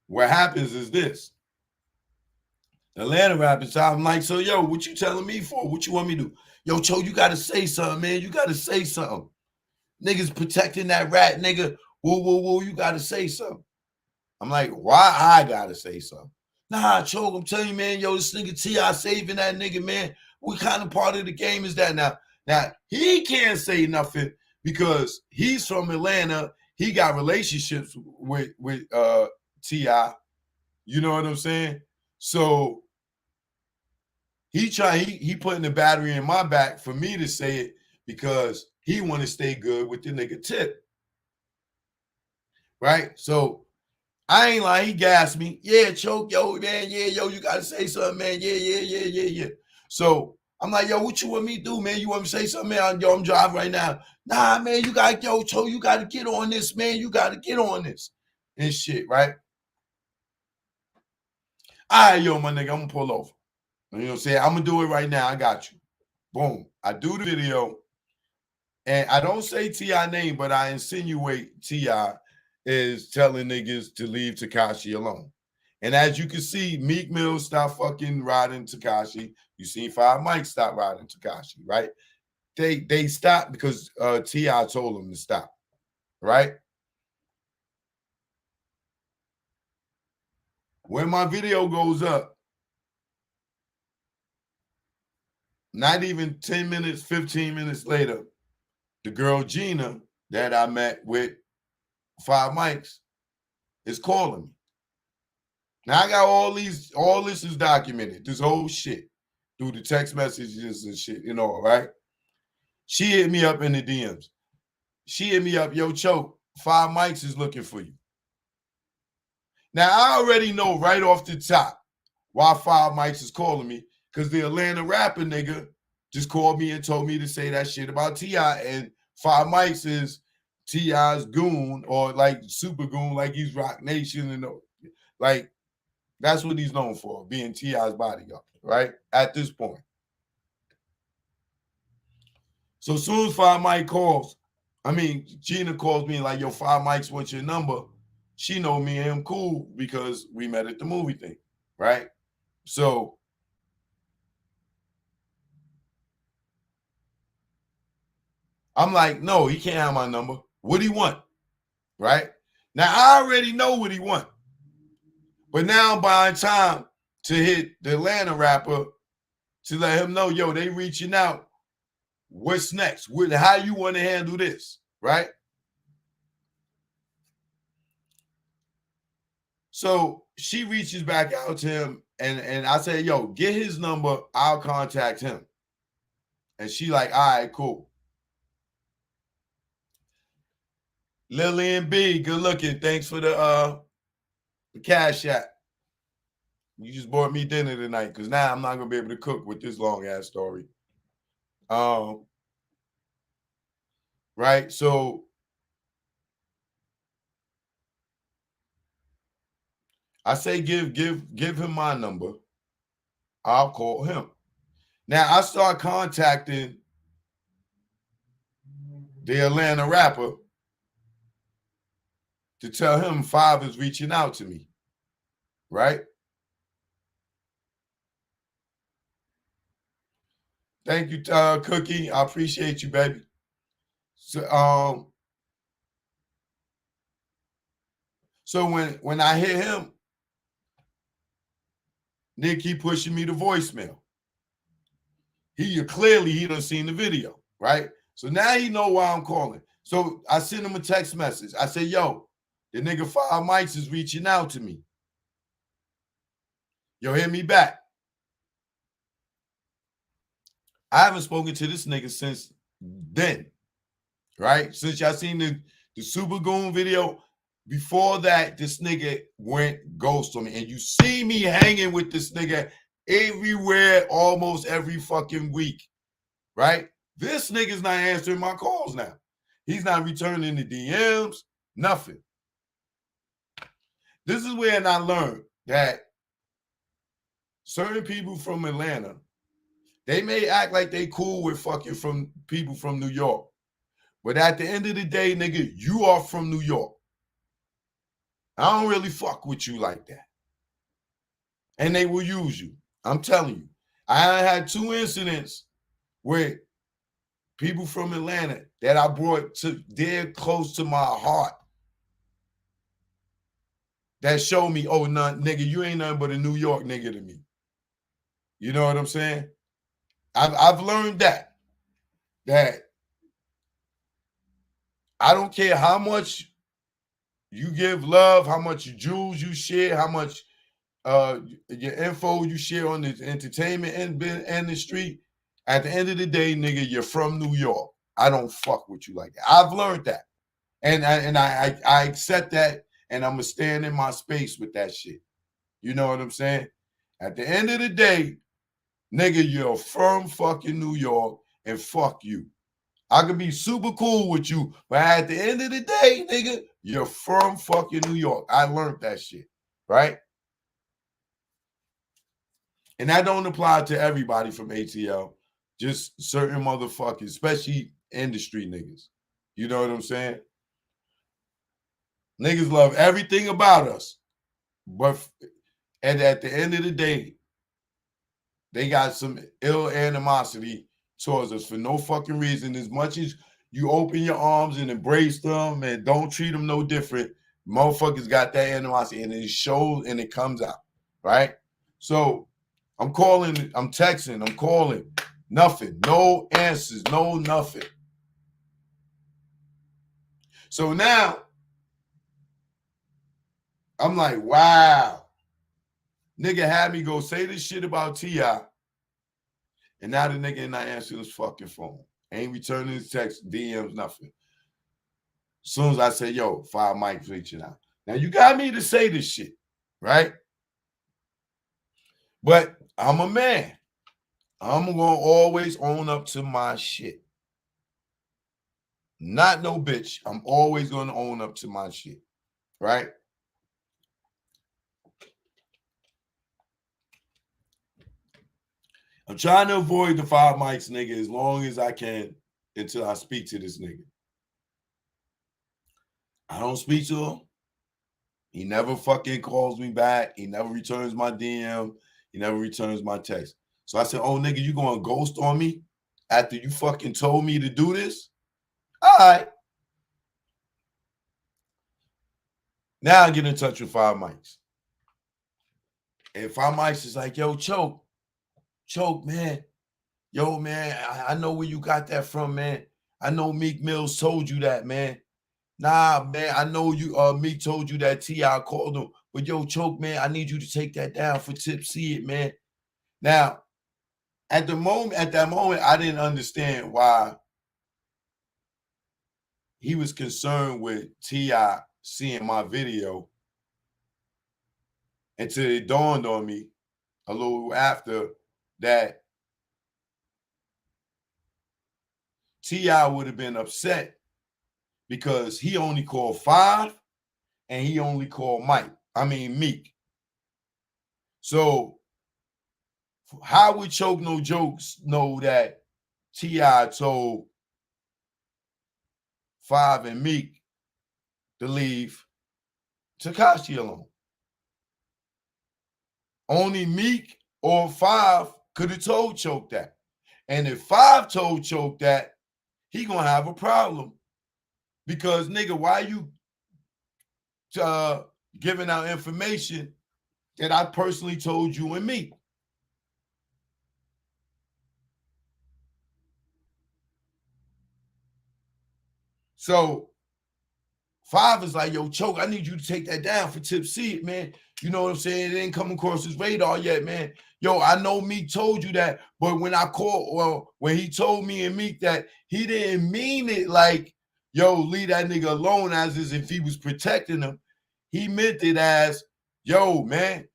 Speaker 3: what happens is this. The Atlanta rappers, I'm like, so, yo, what you telling me for? What you want me to do? Yo, Cho, you got to say something, man. You got to say something. Niggas protecting that rat, nigga. Whoa, you got to say something. I'm like, why I got to say something? Nah, Choke, I'm telling you, man, yo, this nigga T.I. saving that nigga, man. What kind of part of the game is that now? Now, he can't say nothing because he's from Atlanta. He got relationships with T.I. You know what I'm saying? So He putting the battery in my back for me to say it because he want to stay good with the nigga Tip. Right? So I ain't like, he gassed me. Yeah, choke, yo, man. Yeah, yo, you gotta say something, man. Yeah. So I'm like, yo, what you want me to do, man? You want me to say something, man? Yo, I'm driving right now. Nah, man, you gotta, yo, Cho, you gotta get on this, man. You gotta get on this. And shit, right? All right, yo, my nigga, I'm gonna pull over. You know what I'm saying? I'm gonna do it right now. I got you. Boom. I do the video. And I don't say T.I. name, but I insinuate T.I. is telling niggas to leave Tekashi alone. And as you can see, Meek Mill stopped fucking riding Tekashi. You seen 5 Mike stop riding Tekashi, right? They stopped because T.I. told them to stop, right? When my video goes up, not even 10 minutes, 15 minutes later, the girl Gina that I met with 5 Mics is calling me. Now I got all this is documented, this whole shit, through the text messages and shit, you know, right? She hit me up in the DMs. She hit me up, yo, Choke, 5 Mics is looking for you. Now I already know right off the top why 5 Mics is calling me, because the Atlanta rapper nigga just called me and told me to say that shit about T.I. and 5 Mics is T.I.'s goon, or like super goon, like he's Rock Nation, and like that's what he's known for, being T.I.'s bodyguard, right? At this point. So as soon as 5 Mic calls, Gina calls me like, yo, 5 Mics, what's your number? She know me and him cool because we met at the movie thing, right? So I'm like, no, he can't have my number. What do he want? Right? Now, I already know what he want. But now I'm buying time to hit the Atlanta rapper to let him know, yo, they reaching out. What's next? How you want to handle this? Right? So she reaches back out to him, and I say, yo, get his number. I'll contact him. And she like, all right, cool. Lillian B, good looking. Thanks for the cash app. You just bought me dinner tonight because now I'm not gonna be able to cook with this long ass story. Right? So I say give him my number. I'll call him. Now I start contacting the Atlanta rapper to tell him 5 is reaching out to me. Right? Thank you, Cookie. I appreciate you, baby. So when I hear him, Nick keep pushing me to voicemail. He done seen the video, right? So now he know why I'm calling. So I send him a text message. I say, yo, the nigga 5 Mics is reaching out to me. Yo, hit me back. I haven't spoken to this nigga since then, right? Since y'all seen the Super Goon video. Before that, this nigga went ghost on me. And you see me hanging with this nigga everywhere, almost every fucking week, right? This nigga's not answering my calls now. He's not returning the DMs, nothing. This is where I learned that certain people from Atlanta, they may act like they cool with fucking from people from New York. But at the end of the day, nigga, you are from New York. I don't really fuck with you like that. And they will use you. I'm telling you. I had 2 incidents where people from Atlanta that I brought to dear close to my heart that showed me, oh, nah, nigga, you ain't nothing but a New York nigga to me. You know what I'm saying? I've learned that I don't care how much you give love, how much jewels you share, how much your info you share on the entertainment industry. At the end of the day, nigga, you're from New York. I don't fuck with you like that. I've learned that, and I accept that, and I'm gonna stand in my space with that shit. You know what I'm saying? At the end of the day, nigga, you're from fucking New York, and fuck you. I could be super cool with you, but at the end of the day, nigga, you're from fucking New York. I learned that shit, right? And that don't apply to everybody from ATL, just certain motherfuckers, especially industry niggas. You know what I'm saying? Niggas love everything about us, but at the end of the day, they got some ill animosity towards us for no fucking reason. As much as you open your arms and embrace them and don't treat them no different, motherfuckers got that animosity, and it shows and it comes out, right? So I'm calling, I'm texting, I'm calling, nothing, no answers, no nothing. So now I'm like, wow, nigga had me go say this shit about T.I., and now the nigga not answering his fucking phone. Ain't returning his text, DMs, nothing. As soon as I say, yo, fire Mike reaching out. Now you got me to say this shit, right? But I'm a man. I'm gonna always own up to my shit. Not no bitch. I'm always gonna own up to my shit, right? I'm trying to avoid the 5 mics, nigga, as long as I can until I speak to this nigga. I don't speak to him. He never fucking calls me back. He never returns my DM. He never returns my text. So I said, oh, nigga, you going to ghost on me after you fucking told me to do this? All right. Now I get in touch with 5 mics. And 5 mics is like, yo, Choke, man. Yo, man, I know where you got that from, man. I know Meek Mills told you that, man. Nah, man, I know you. Meek told you that T.I. called him, but yo, Choke, man, I need you to take that down for Tip See It, man. Now, at that moment, I didn't understand why he was concerned with T.I. seeing my video until it dawned on me a little after that T.I. would have been upset because he only called 5 and he only called Meek. So how would Choke No Jokes know that T.I. told 5 and Meek to leave Tekashi alone? Only Meek or 5 could have told Choke that. And if 5 told Choke that, he gonna have a problem. Because, nigga, why you giving out information that I personally told you and Meek? So 5 is like, yo, Choke, I need you to take that down for Tip See It, man. You know what I'm saying? It ain't come across his radar yet, man. Yo, I know Meek told you that, but when I called, well, when he told me and Meek that, he didn't mean it like, yo, leave that nigga alone as if he was protecting him. He meant it as, yo, man,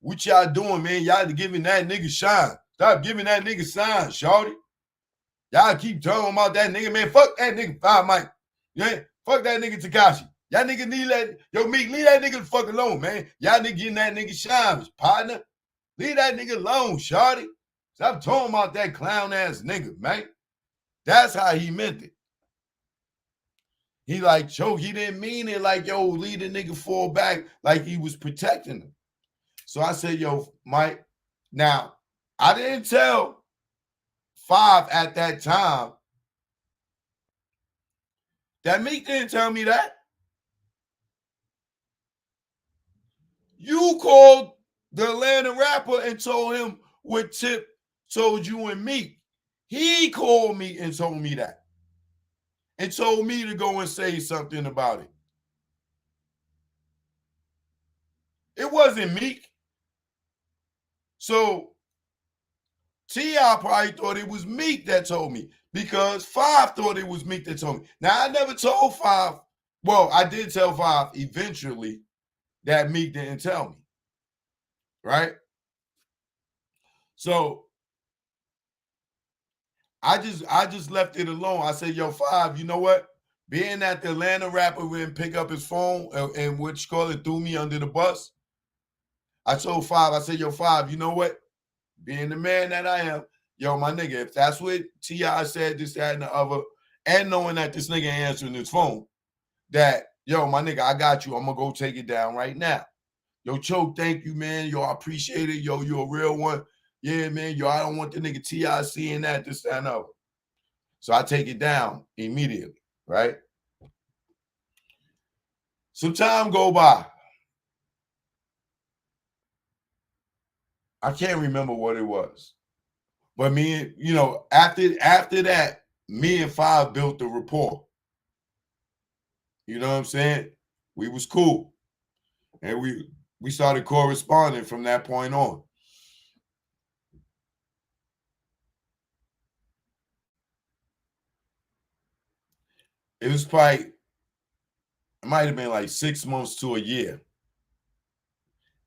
Speaker 3: what y'all doing, man? Y'all giving that nigga shine. Stop giving that nigga shine, shorty. Y'all keep talking about that nigga, man. Fuck that nigga, 5 Mike. Yeah, fuck that nigga Tekashi. Y'all nigga need that. Yo, Meek, leave that nigga the fuck alone, man. Y'all nigga getting that nigga shines, partner. Leave that nigga alone, shorty. Stop talking about that clown ass nigga, man. That's how he meant it. He like, Choke, he didn't mean it like, yo, leave the nigga fall back like he was protecting him. So I said, yo, Mike, now, I didn't tell 5 at that time that Meek didn't tell me that. You called the Atlanta rapper and told him what Tip told you and Meek. He called me and told me that. And told me to go and say something about it. It wasn't Meek. So T.I. probably thought it was Meek that told me, because Five thought it was Meek that told me. Now, I never told Five. Well, I did tell Five eventually that Meek didn't tell me. Right? So I just left it alone. I said, yo, Five, you know what? Being that the Atlanta rapper didn't pick up his phone and what you call it, threw me under the bus, I told Five, I said, yo, Five, you know what? Being the man that I am, yo, my nigga, if that's what T.I. said, this, that, and the other, and knowing that this nigga answering his phone, that, yo, my nigga, I got you. I'm going to go take it down right now. Yo, Choke, thank you, man. Yo, I appreciate it. Yo, you a real one. Yeah, man. Yo, I don't want the nigga T.I. seeing that, this, that, and the other. So I take it down immediately, right? Some time go by. I can't remember what it was. But me, you know, after that, me and Five built the rapport. You know what I'm saying? We was cool. And we started corresponding from that point on. It was probably, it might have been like 6 months to a year.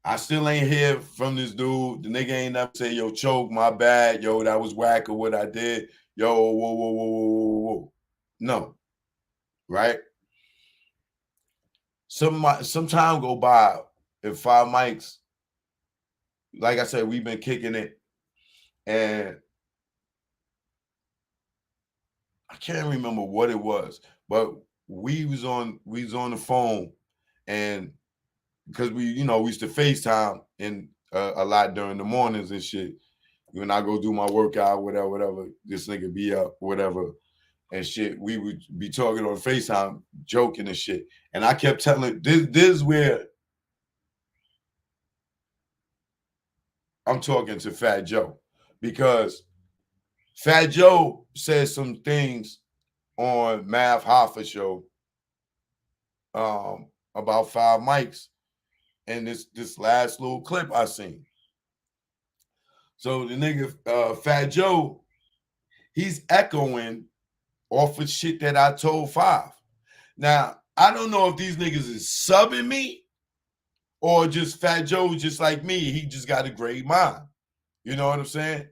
Speaker 3: I still ain't hear from this dude. The nigga ain't never say, yo, Choke, my bad. Yo, that was whack or what I did. Yo, whoa, whoa, whoa, whoa, whoa, whoa. No. Right? Some time go by, and Five Mics, like I said, we've been kicking it. And I can't remember what it was, but we was on the phone, and because we used to FaceTime and a lot during the mornings and shit. When I go do my workout, whatever, this nigga be up, whatever, and shit, we would be talking on FaceTime, joking and shit. And I kept telling, this is where I'm talking to Fat Joe, because Fat Joe said some things on Mav Hoffa show about Five Mics, and this last little clip I seen. So the nigga Fat Joe, he's echoing off of shit that I told Five. Now, I don't know if these niggas is subbing me or just Fat Joe, just like me. He just got a great mind. You know what I'm saying?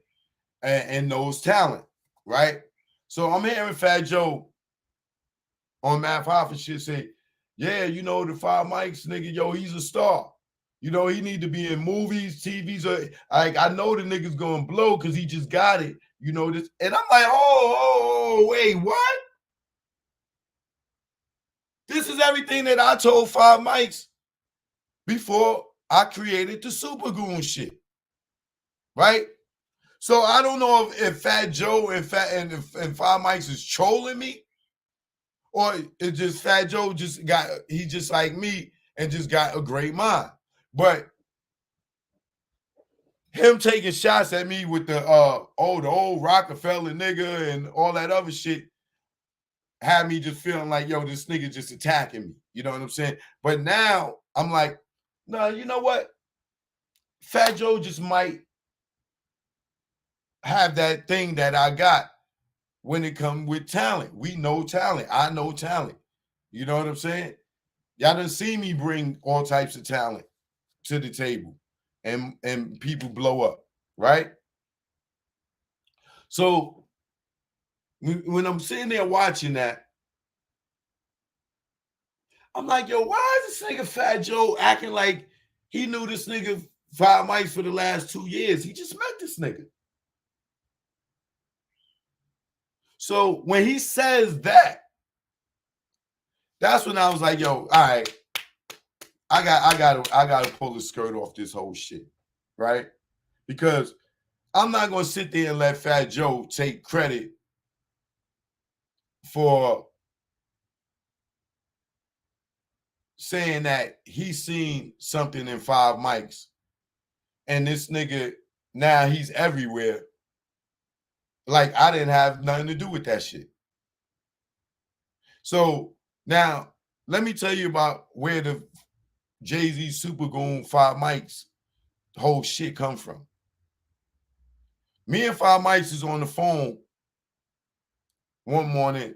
Speaker 3: And knows talent, right? So I'm hearing Fat Joe on Math Hoffa shit say, yeah, you know, the Five Mics, nigga, yo, he's a star. You know, he need to be in movies, TVs. Or, I know the nigga's going to blow because he just got it. You know this. And I'm like, oh, wait, what? This is everything that I told Five Mics before I created the Super Goon shit. Right? So I don't know if Fat Joe and Five Mics is trolling me, or it just Fat Joe he just like me and just got a great mind. But him taking shots at me with the old Rockefeller nigga and all that other shit had me just feeling like, yo, this nigga just attacking me. You know what I'm saying? But now I'm like, no, you know what? Fat Joe just might have that thing that I got when it comes with talent. We know talent. I know talent. You know what I'm saying? Y'all done see me bring all types of talent to the table and people blow up, right? So when I'm sitting there watching that, I'm like, yo, why is this nigga Fat Joe acting like he knew this nigga Five Mics for the last 2 years? He just met this nigga. So when he says that, that's when I was like, yo, all right, I gotta pull the skirt off this whole shit, right? Because I'm not gonna sit there and let Fat Joe take credit for saying that he seen something in Five Mics, and this nigga now he's everywhere. Like I didn't have nothing to do with that shit. So now let me tell you about where the Jay-Z Super Goon Five Mics whole shit come from. Me and Five Mics is on the phone one morning,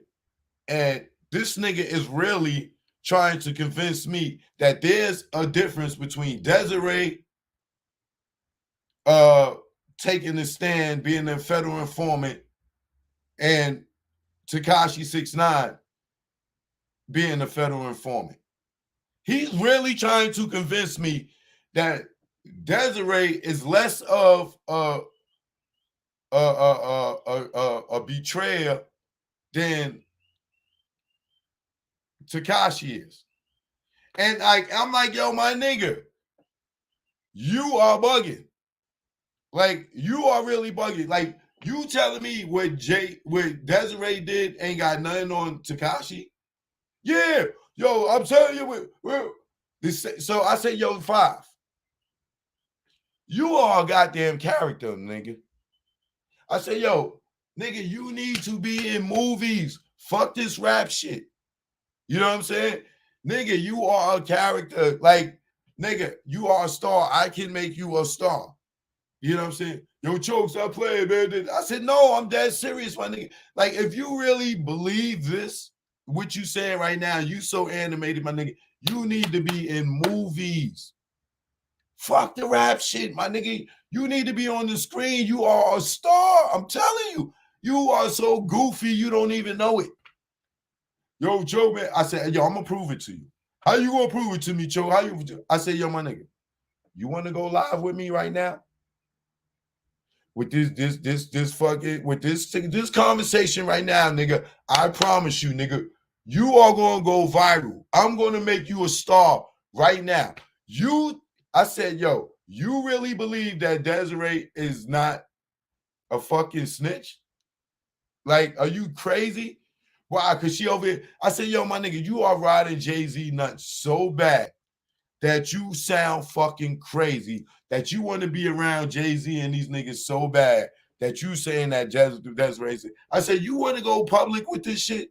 Speaker 3: and this nigga is really trying to convince me that there's a difference between Desiree taking the stand, being a federal informant, and Tekashi 6ix9ine being a federal informant. He's really trying to convince me that Desiree is less of a betrayer than Tekashi is. And I'm like, yo, my nigga, you are bugging. Like, you are really bugging. Like, you telling me what Desiree did ain't got nothing on Tekashi? Yeah, yo, I'm telling you. So I said, yo, Five, you are a goddamn character, nigga. I said, yo, nigga, you need to be in movies. Fuck this rap shit. You know what I'm saying? Nigga, you are a character. Like, nigga, you are a star. I can make you a star. You know what I'm saying? Yo, Choke, stop playing, man. I said, no, I'm dead serious, my nigga. Like, if you really believe this, what you saying right now, you so animated, my nigga, you need to be in movies. Fuck the rap shit, my nigga. You need to be on the screen. You are a star. I'm telling you. You are so goofy, you don't even know it. Yo, Joe, man. I said, yo, I'm going to prove it to you. How you going to prove it to me, Joe? I said, yo, my nigga, you want to go live with me right now? With this conversation right now, nigga, I promise you, nigga, you are gonna go viral. I'm gonna make you a star right now. I said, yo, you really believe that Desiree is not a fucking snitch? Like, are you crazy? Why? Because she over here. I said, yo, my nigga, you are riding Jay-Z nuts so bad that you sound fucking crazy, that you want to be around Jay-Z and these niggas so bad that you saying that Desiree. I said, you want to go public with this shit?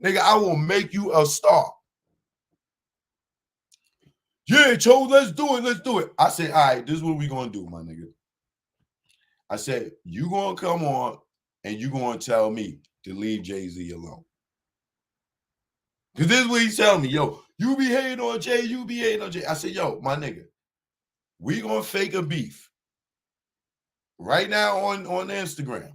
Speaker 3: Nigga, I will make you a star. Yeah, Joe, let's do it. Let's do it. I said, all right, this is what we going to do, my nigga. I said, you going to come on and you going to tell me to leave Jay-Z alone. Because this is what he's telling me, yo, you be hating on Jay, you be hating on Jay. I said, yo, my nigga, we gonna fake a beef right now on Instagram.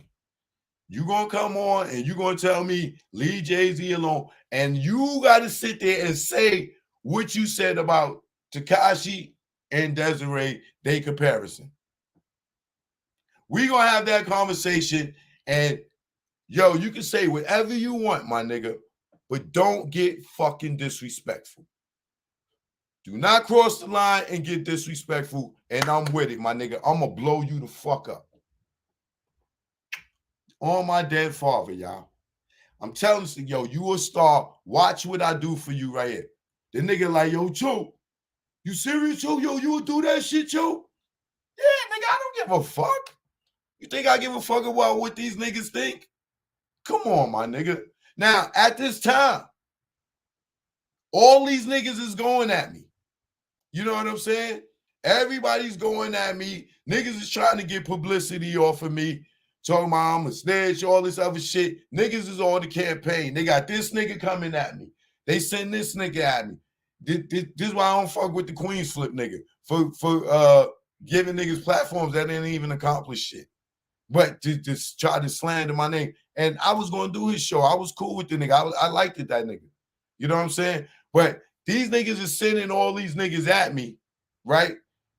Speaker 3: You gonna come on and you gonna tell me leave Jay-Z alone, and you gotta sit there and say what you said about Tekashi and Desiree, they comparison. We gonna have that conversation, and yo, you can say whatever you want, my nigga, but don't get fucking disrespectful. Do not cross the line and get disrespectful, and I'm with it, my nigga. I'm going to blow you the fuck up. On my dead father, y'all. I'm telling you, yo, you a star. Watch what I do for you right here. The nigga like, yo, Joe, you serious, Joe? Yo, you would do that shit, Joe? Yeah, nigga, I don't give a fuck. You think I give a fuck about what these niggas think? Come on, my nigga. Now, at this time, all these niggas is going at me. You know what I'm saying? Everybody's going at me. Niggas is trying to get publicity off of me. Talking about I'm a snitch, all this other shit. Niggas is on the campaign. They got this nigga coming at me. They send this nigga at me. This is why I don't fuck with the Queens Flip nigga. For giving niggas platforms that didn't even accomplish shit. But to try to slander my name. And I was going to do his show. I was cool with the nigga. I liked it, that nigga. You know what I'm saying? But these niggas are sending all these niggas at me, right?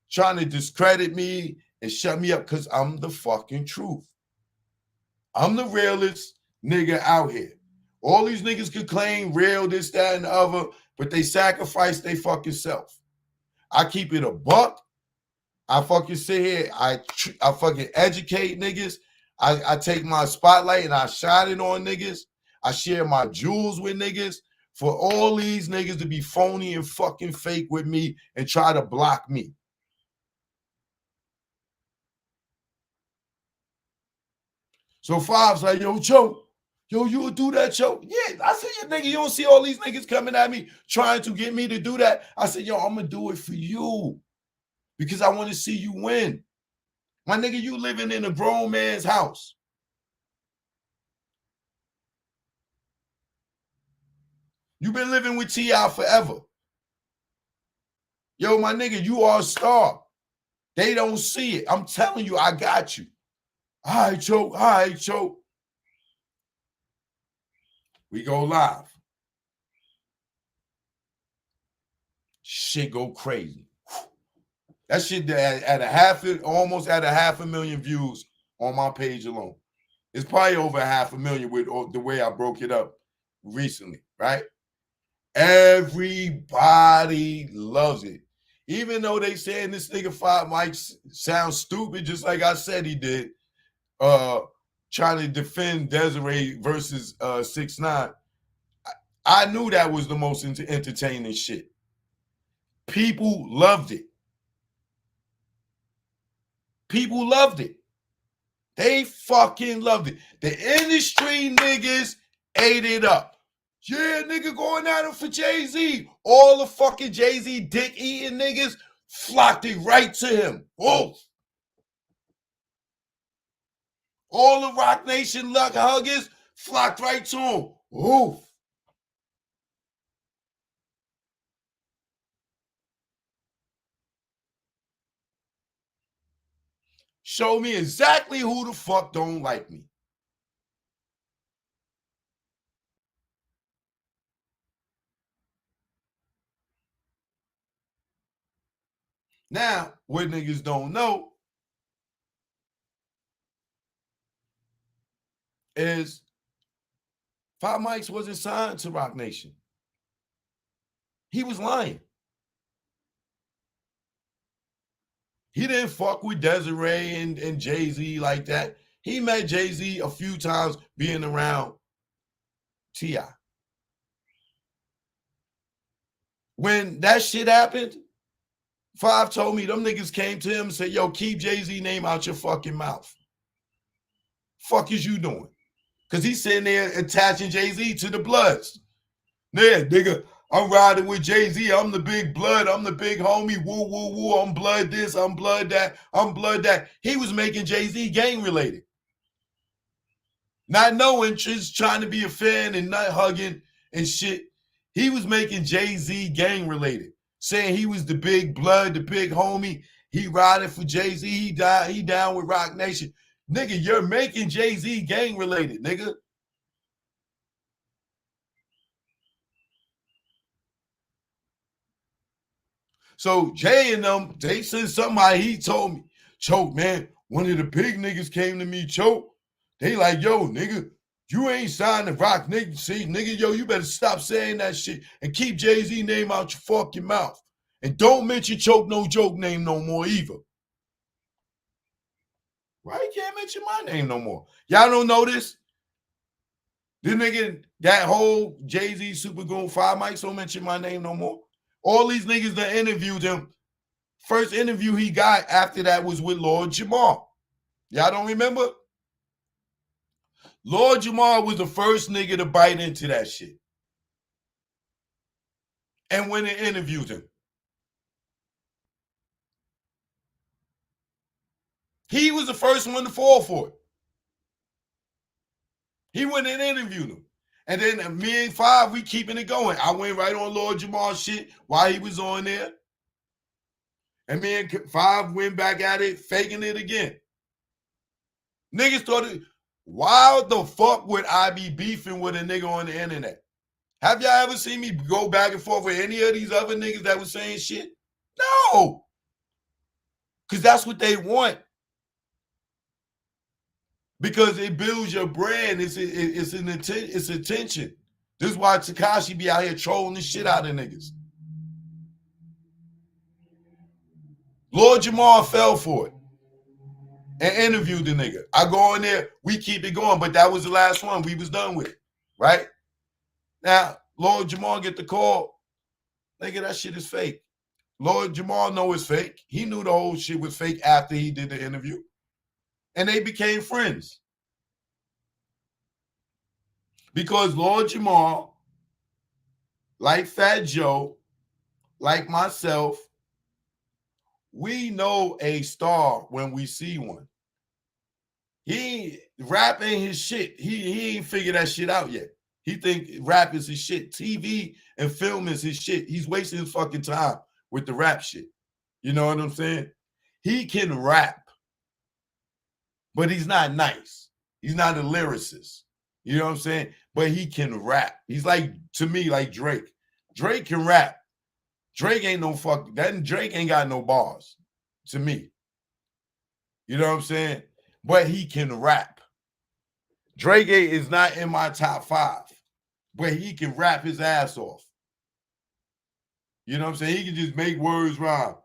Speaker 3: Trying to discredit me and shut me up because I'm the fucking truth. I'm the realest nigga out here. All these niggas could claim real, this, that, and the other, but they sacrifice their fucking self. I keep it a buck. I fucking sit here. I fucking educate niggas. I take my spotlight and I shine it on niggas. I share my jewels with niggas. For all these niggas to be phony and fucking fake with me and try to block me. So Five's like, yo, Joe, yo, you would do that, Joe? Yeah, I said, yeah, nigga, you don't see all these niggas coming at me trying to get me to do that? I said, yo, I'm going to do it for you because I want to see you win. My nigga, you living in a grown man's house. You been living with T.I. forever. Yo, my nigga, you are a star. They don't see it. I'm telling you, I got you. All right, Choke. All right, Choke. We go live. Shit go crazy. That shit at almost at a 500,000 views on my page alone. It's probably over 500,000 with the way I broke it up recently, right? Everybody loves it. Even though they saying this nigga 5 mics sounds stupid, just like I said he did, trying to defend Desiree versus 6ix9ine. I knew that was the most entertaining shit. People loved it. People loved it. They fucking loved it. The industry niggas ate it up. Yeah, nigga going at him for Jay-Z. All the fucking Jay-Z dick-eating niggas flocked it right to him. Whoa. All the Rock Nation luck huggers flocked right to him. Whoa. Show me exactly who the fuck don't like me. Now, what niggas don't know is 5 Mics wasn't signed to Rock Nation. He was lying. He didn't fuck with Desiree and Jay-Z like that. He met Jay-Z a few times being around T.I. When that shit happened, 5 told me them niggas came to him and said, yo, keep Jay-Z name out your fucking mouth. Fuck is you doing? Because he's sitting there attaching Jay-Z to the Bloods. Yeah, nigga, I'm riding with Jay-Z. I'm the big blood. I'm the big homie. Woo, woo, woo. I'm blood this. I'm blood that. I'm blood that. He was making Jay-Z gang related. Not knowing, just trying to be a fan and not hugging and shit. He was making Jay-Z gang related. Saying he was the big blood, the big homie. He riding for Jay-Z. He down with Rock Nation. Nigga, you're making Jay-Z gang related, nigga. So Jay and them, they said somebody, he told me, Choke, man, one of the big niggas came to me, Choke. They like, yo, nigga, you ain't signed the Rock nigga. See, nigga, yo, you better stop saying that shit and keep Jay-Z name out your fucking mouth. And don't mention Choke No Joke name no more either. Why you can't mention my name no more? Y'all don't know this? This nigga, that whole Jay-Z Super Goon 5 Mics don't mention my name no more. All these niggas that interviewed him, first interview he got after that was with Lord Jamar. Y'all don't remember? Lord Jamar was the first nigga to bite into that shit. And when they interviewed him, he was the first one to fall for it. He went and interviewed him. And then me and 5, we keeping it going. I went right on Lord Jamar's shit while he was on there. And me and 5 went back at it, faking it again. Niggas started, why the fuck would I be beefing with a nigga on the internet? Have y'all ever seen me go back and forth with any of these other niggas that was saying shit? No. Because that's what they want. Because it builds your brand. It's attention. This is why Tekashi be out here trolling the shit out of niggas. Lord Jamar fell for it and interviewed the nigga. I go in there, we keep it going, but that was the last one. We was done with it, right? Now, Lord Jamar get the call. Nigga, that shit is fake. Lord Jamar know it's fake. He knew the whole shit was fake after he did the interview. And they became friends. Because Lord Jamar, like Fat Joe, like myself, we know a star when we see one. Rap ain't his shit. He ain't figured that shit out yet. He think rap is his shit. TV and film is his shit. He's wasting his fucking time with the rap shit. You know what I'm saying? He can rap, but he's not nice. He's not a lyricist. You know what I'm saying? But he can rap. He's like, to me, like Drake. Drake can rap. Drake ain't no fuck. Drake ain't got no bars, to me. You know what I'm saying? But he can rap. Drake is not in my top 5, but he can rap his ass off. You know what I'm saying? He can just make words rhyme.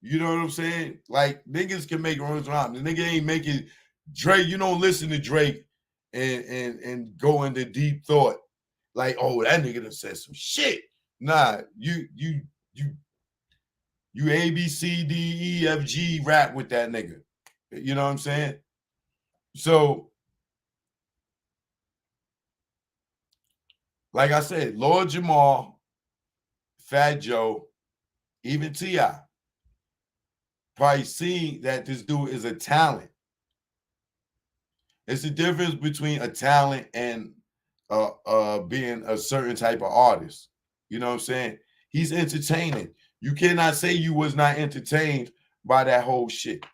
Speaker 3: You know what I'm saying? Like, niggas can make words rhyme. The nigga ain't making Drake. You don't listen to Drake and go into deep thought. Like, oh, that nigga done said some shit. Nah, you A, B, C, D, E, F, G rap with that nigga. You know what I'm saying? So, like I said, Lord Jamal, Fat Joe, even T.I. probably see that this dude is a talent. It's the difference between a talent and being a certain type of artist. You know what I'm saying? He's entertaining. You cannot say you was not entertained by that whole shit.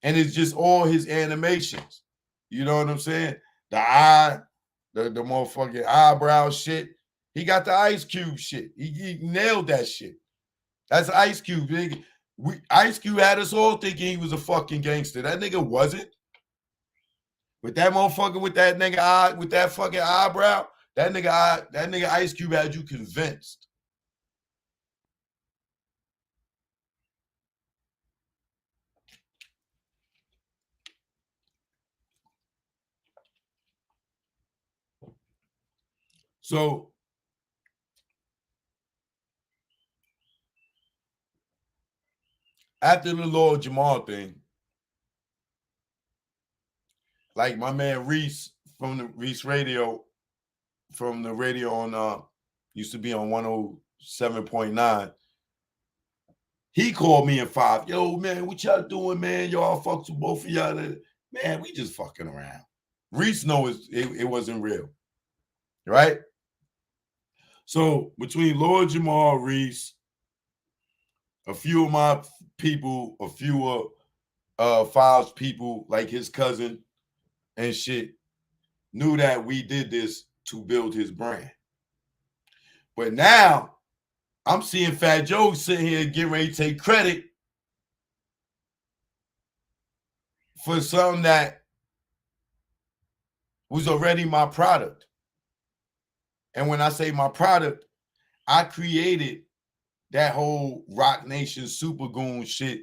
Speaker 3: And it's just all his animations. You know what I'm saying? The motherfucking eyebrow shit. He got the Ice Cube shit. He nailed that shit. That's Ice Cube. Ice Cube had us all thinking he was a fucking gangster. That nigga wasn't. With that motherfucker with that nigga eye, with that fucking eyebrow, that nigga Ice Cube had you convinced. So after the Lord Jamal thing, like my man Reese from the Reese Radio, from the radio on used to be on 107.9. He called me in 5. Yo, man, what y'all doing, man? Y'all fucks with both of y'all. Man, we just fucking around. Reese knows it wasn't real. Right? So between Lord Jamal, Reese, a few of my people, a few of Five's people, like his cousin and shit, knew that we did this to build his brand. But now I'm seeing Fat Joe sitting here getting ready to take credit for something that was already my product. And when I say my product, I created that whole Rock Nation Super Goon shit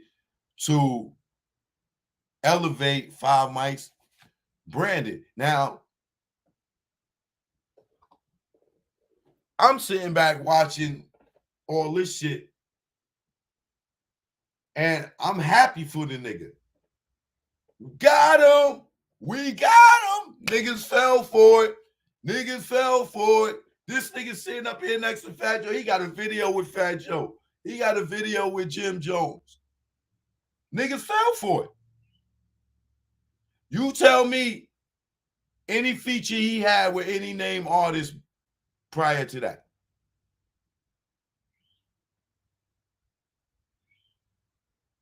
Speaker 3: to elevate Five Mike's branded. Now, I'm sitting back watching all this shit, and I'm happy for the nigga. Got him. We got him. Niggas fell for it. Niggas fell for it. This nigga sitting up here next to Fat Joe. He got a video with Fat Joe. He got a video with Jim Jones. Niggas fell for it. You tell me any feature he had with any name artist prior to that.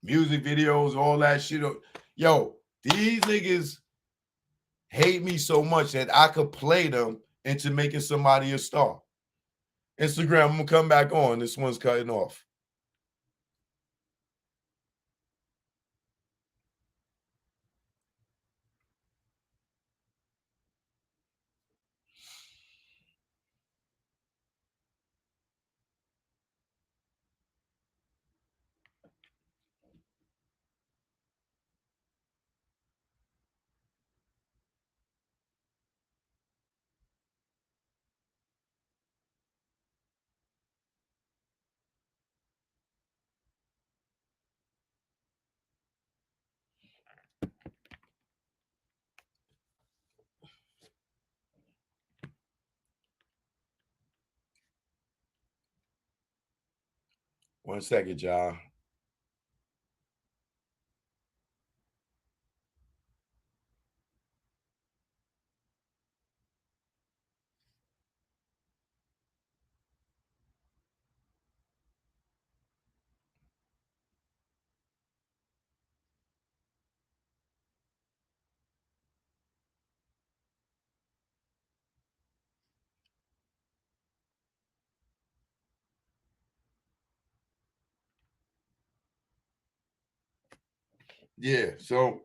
Speaker 3: Music videos, all that shit. Yo, these niggas hate me so much that I could play them into making somebody a star. Instagram, I'm going to come back on. This one's cutting off. One second, y'all. Yeah, so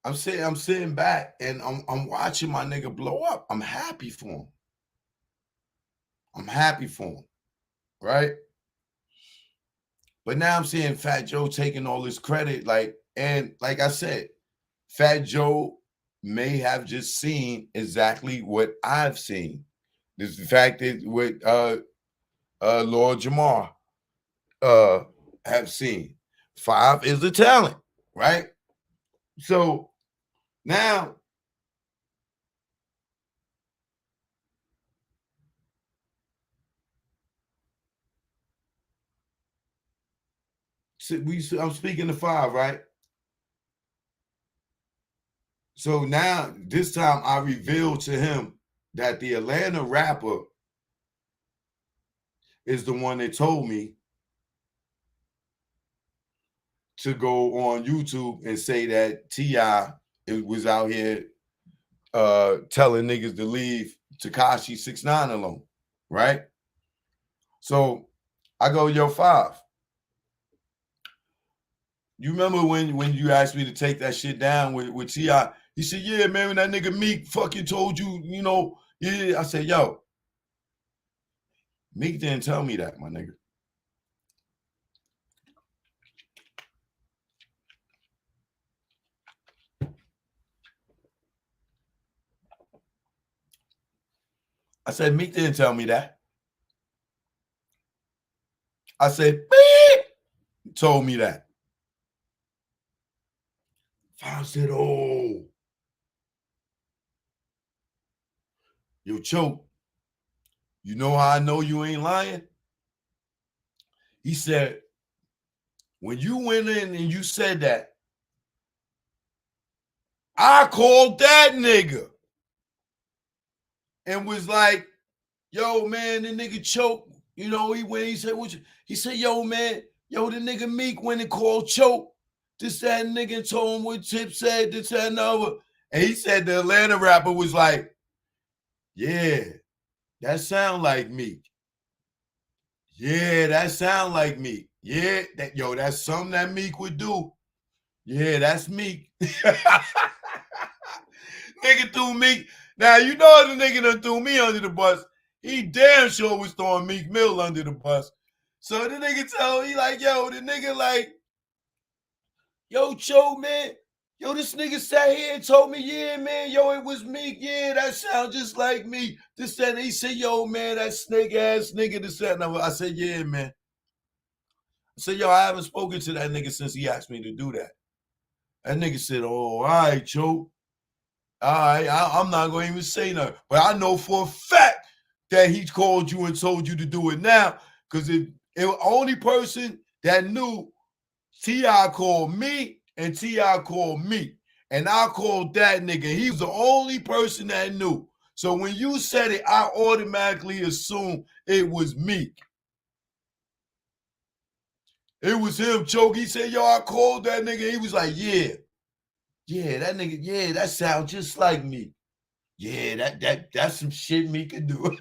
Speaker 3: I'm sitting back and I'm watching my nigga blow up. I'm happy for him. I'm happy for him, right? But now I'm seeing Fat Joe taking all this credit, and like I said, Fat Joe may have just seen exactly what I've seen. This the fact that what Lord Jamar have seen. 5 is the talent, right? So now I'm speaking to 5, right? So now this time I revealed to him that the Atlanta rapper is the one that told me to go on YouTube and say that T.I. was out here telling niggas to leave Tekashi 6ix9ine alone, right? So I go, yo, 5. You remember when you asked me to take that shit down with T.I.? He said, yeah, man, when that nigga Meek fucking told you, yeah. I said, yo, Meek didn't tell me that, my nigga. I said, Meek didn't tell me that. I said, Meek told me that. 5 said, oh. Yo, Choke, you know how I know you ain't lying? He said, when you went in and you said that, I called that nigga and was like, yo, man, the nigga Choke, he said, he said, yo, man, the nigga Meek went and called Choke. This, that nigga told him what Tip said, this, that, and other. And he said the Atlanta rapper was like, yeah, that sound like Meek. Yeah, that sound like Meek. Yeah, that's something that Meek would do. Yeah, that's Meek. Nigga threw Meek. Now, you know the nigga done threw me under the bus. He damn sure was throwing Meek Mill under the bus. So the nigga the nigga like, yo, Cho, man, yo, this nigga sat here and told me, yeah, man, yo, it was Meek. Yeah, that sounds just like me. This, that, and he said, yo, man, that snake ass nigga, this, that, and I said, yeah, man. I said, yo, I haven't spoken to that nigga since he asked me to do that. That nigga said, oh, all right, Cho. All right, I'm not going to even say nothing. But I know for a fact that he called you and told you to do it now, because the only person that knew, T.I. called me and T.I. called me. And I called that nigga. He was the only person that knew. So when you said it, I automatically assumed it was Meek. It was him, Choke. He said, yo, I called that nigga. He was like, yeah. Yeah, that nigga, yeah, that sounds just like me. Yeah, that's some shit me could do.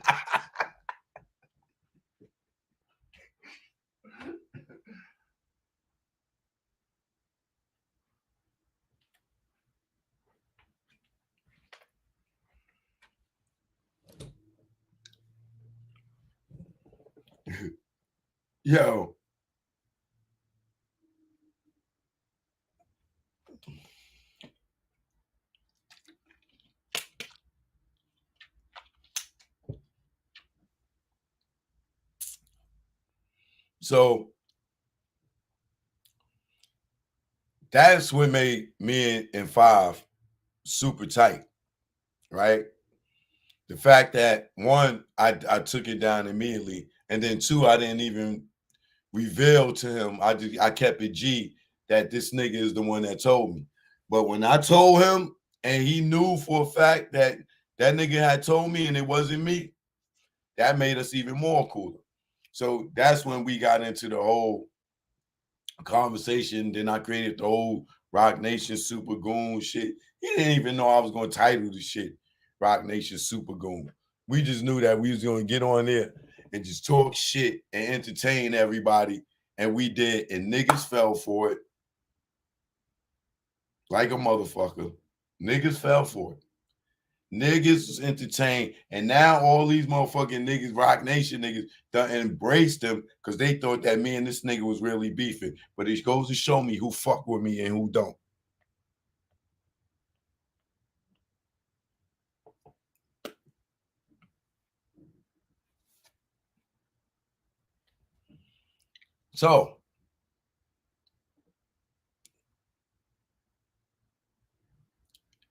Speaker 3: Yo. So that's what made me and 5 super tight, right? The fact that 1, I took it down immediately, and then 2, I didn't even reveal to him. I kept it G that this nigga is the one that told me. But when I told him, and he knew for a fact that that nigga had told me and it wasn't me, that made us even more cooler. So that's when we got into the whole conversation. Then I created the whole Rock Nation Super Goon shit. He didn't even know I was going to title the shit Rock Nation Super Goon. We just knew that we was going to get on there and just talk shit and entertain everybody and we did, and niggas fell for it like a motherfucker. Niggas fell for it. Niggas was entertained, and now all these motherfucking niggas, Rock Nation niggas, done embraced them because they thought that me and this nigga was really beefing. But it goes to show me who fuck with me and who don't. So,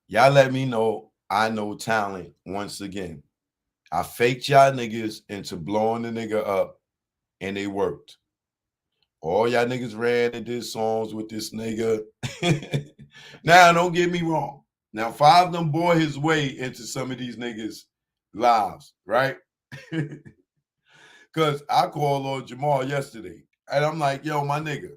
Speaker 3: y'all let me know I know talent once again. I faked y'all niggas into blowing the nigga up, and they worked. All y'all niggas ran and did songs with this nigga. Now, don't get me wrong. Now, Five of them bore his way into some of these niggas' lives, right? Because I called Lord Jamal yesterday, and I'm like, yo, my nigga,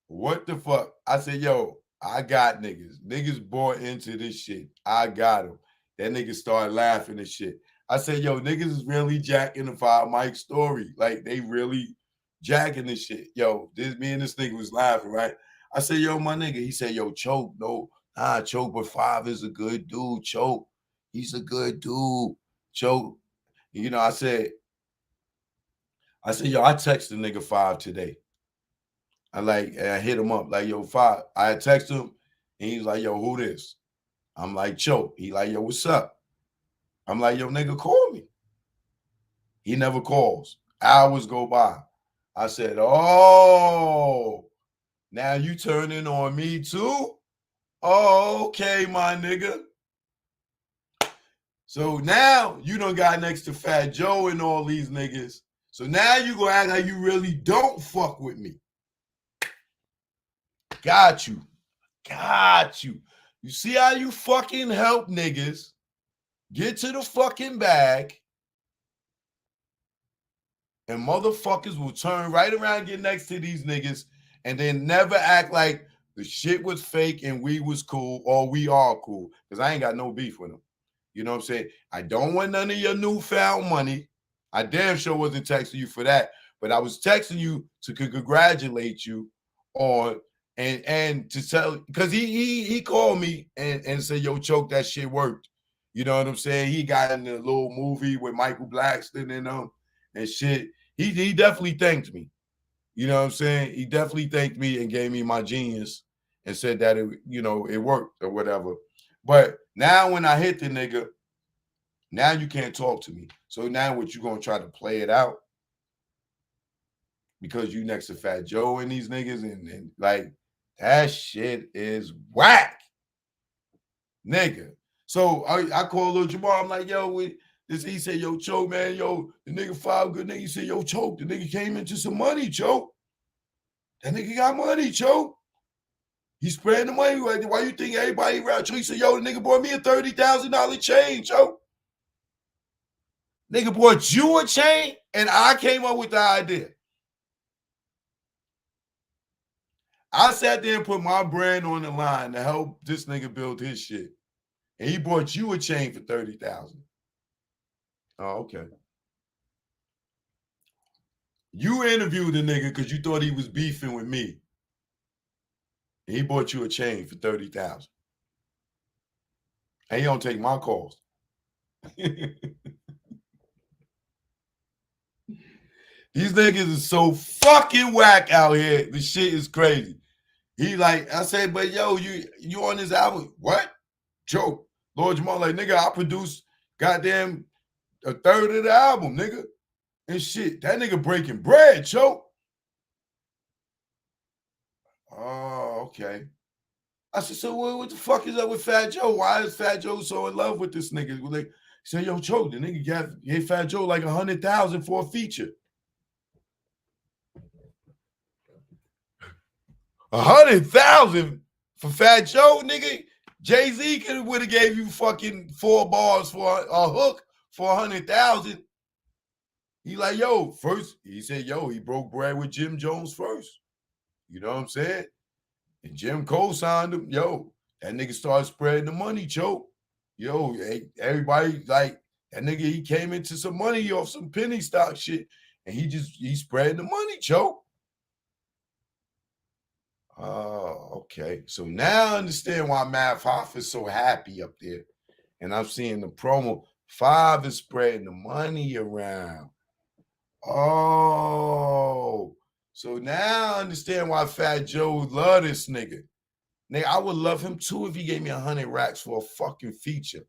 Speaker 3: what the fuck? I said, yo, I got niggas. Niggas bought into this shit. I got them. That nigga started laughing and shit. I said, yo, niggas is really jacking the Five Mike story. Like, they really jacking this shit. Yo, me and this nigga was laughing, right? I said, yo, my nigga. He said, yo, Choke, no. Nah, Choke, but Five is a good dude. Choke, he's a good dude. Choke. You know, I said, yo, I texted nigga Five today. I hit him up like, yo, Five. I texted him, and he's like, yo, who this? I'm like, Choke. He like, yo, what's up? I'm like, yo, nigga, call me. He never calls. Hours go by. I said, oh, now you turning on me too? Oh, okay, my nigga. So now you done got next to Fat Joe and all these niggas. So now you gonna act like you really don't fuck with me. Got you. Got you. You see how you fucking help niggas get to the fucking bag, and motherfuckers will turn right around, get next to these niggas, and then never act like the shit was fake and we was cool or we are cool. Because I ain't got no beef with them. You know what I'm saying? I don't want none of your newfound money. I damn sure wasn't texting you for that. But I was texting you to congratulate you on and to tell, because he called me and said, yo, Choke, that shit worked. You know what I'm saying? He got in the little movie with Michael Blackston and shit. He definitely thanked me. You know what I'm saying? He definitely thanked me and gave me my genius and said that it, you know, it worked or whatever. But now when I hit the nigga, now you can't talk to me. So now what, you gonna try to play it out? Because you next to Fat Joe and these niggas and like, that shit is whack, nigga. So I called Lil Jamal. I'm like, yo, he said, yo, Choke, man, yo, the nigga Five good nigga. He said, yo, Choke, the nigga came into some money, Choke. That nigga got money, Choke. He spreading the money. Why you think everybody around Choke? He said, yo, the nigga bought me a $30,000 chain, Choke. Nigga bought you a chain, and I came up with the idea. I sat there and put my brand on the line to help this nigga build his shit. And he bought you a chain for $30,000. Oh, okay. You interviewed the nigga because you thought he was beefing with me. And he bought you a chain for $30,000. And he don't take my calls. These niggas is so fucking whack out here. The shit is crazy. He like, I said, but yo, you on this album? What? Joke. Lord Jamal like, nigga, I produced goddamn a third of the album, nigga. And shit, that nigga breaking bread, Choke. Oh, okay. I said, so what the fuck is up with Fat Joe? Why is Fat Joe so in love with this nigga? Like, he said, yo, Choke, the nigga gave Fat Joe like $100,000 for a feature. 100,000 for Fat Joe, nigga. Jay-Z would have gave you fucking 4 bars for a hook for 100,000. He like, yo, first, he said, yo, he broke bread with Jim Jones first. You know what I'm saying? And Jim co-signed him. Yo, that nigga started spreading the money, Choke. Yo, everybody, like, that nigga, he came into some money off some penny stock shit. And he's spreading the money, Joe. Oh, okay. So now I understand why Math Hoff is so happy up there. And I'm seeing the promo. 5 is spreading the money around. Oh, so now I understand why Fat Joe love this nigga. Nigga, I would love him too if he gave me 100 racks for a fucking feature.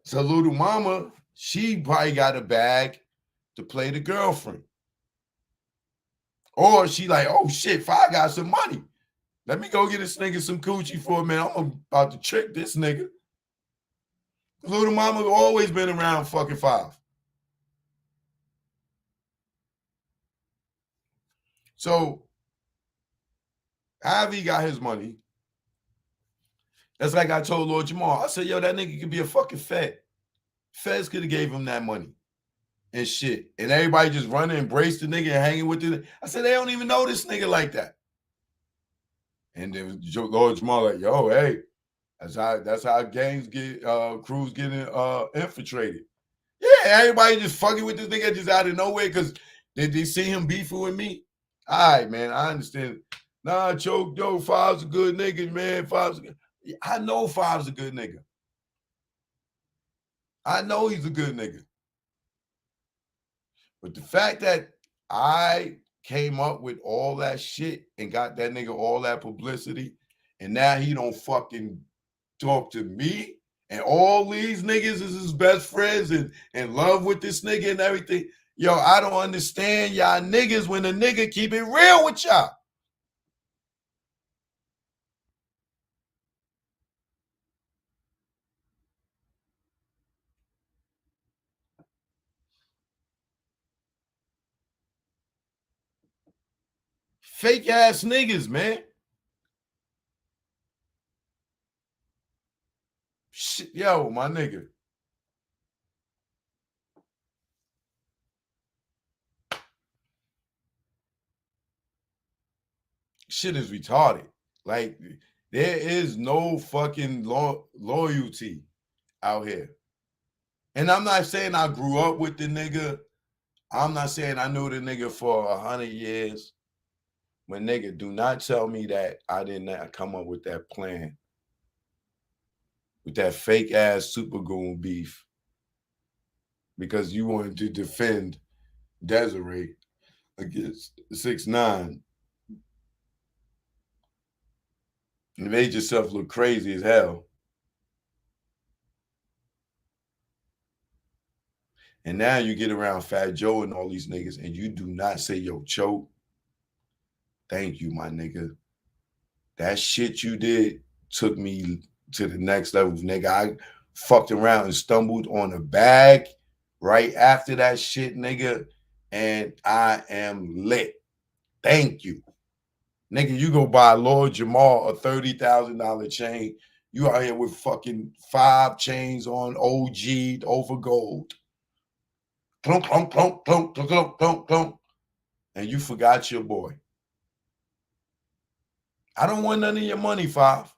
Speaker 3: So little mama, she probably got a bag to play the girlfriend. Or she like, oh shit, 5 got some money. Let me go get this nigga some coochie for a minute. I'm about to trick this nigga. Little mama always been around fucking 5. So, however he got his money, that's like I told Lord Jamal. I said, yo, that nigga could be a fucking Fed. Feds could have gave him that money and shit. And everybody just running, embrace the nigga and hanging with the. I said, they don't even know this nigga like that. And then Lord Jamal like, yo, hey, that's how gangs get, crews getting infiltrated. Yeah, everybody just fucking with this nigga just out of nowhere because they see him beefing with me. All right, man, I understand. Nah, Choke, yo, 5's a good nigga, man. 5's a good. I know 5's a good nigga. I know he's a good nigga. But the fact that I came up with all that shit and got that nigga all that publicity, and now he don't fucking talk to me, and all these niggas is his best friends and in love with this nigga and everything. Yo, I don't understand y'all niggas when a nigga keep it real with y'all. Fake ass niggas, man. Shit, yo, my nigga. Shit is retarded. Like, there is no fucking loyalty out here. And I'm not saying I grew up with the nigga. I'm not saying I knew the nigga for 100 years. But nigga, do not tell me that I did not come up with that plan. With that fake ass super goon beef. Because you wanted to defend Desiree against 6ix9ine. You made yourself look crazy as hell. And now you get around Fat Joe and all these niggas and you do not say, yo, Choke, thank you, my nigga. That shit you did took me to the next level, nigga. I fucked around and stumbled on a bag right after that shit, nigga, and I am lit. Thank you. Nigga, you go buy Lord Jamal a $30,000 chain. You out here with fucking 5 chains on OG over gold. Clunk, clunk, clunk, clunk, clunk, clunk, clunk, clunk. And you forgot your boy. I don't want none of your money, 5.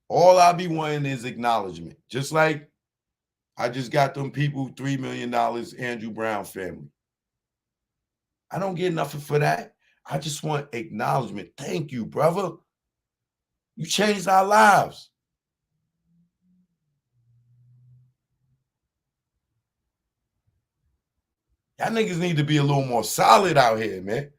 Speaker 3: All I be wanting is acknowledgement. Just like I just got them people $3 million, Andrew Brown family. I don't get nothing for that. I just want acknowledgement. Thank you, brother. You changed our lives. Y'all niggas need to be a little more solid out here, man.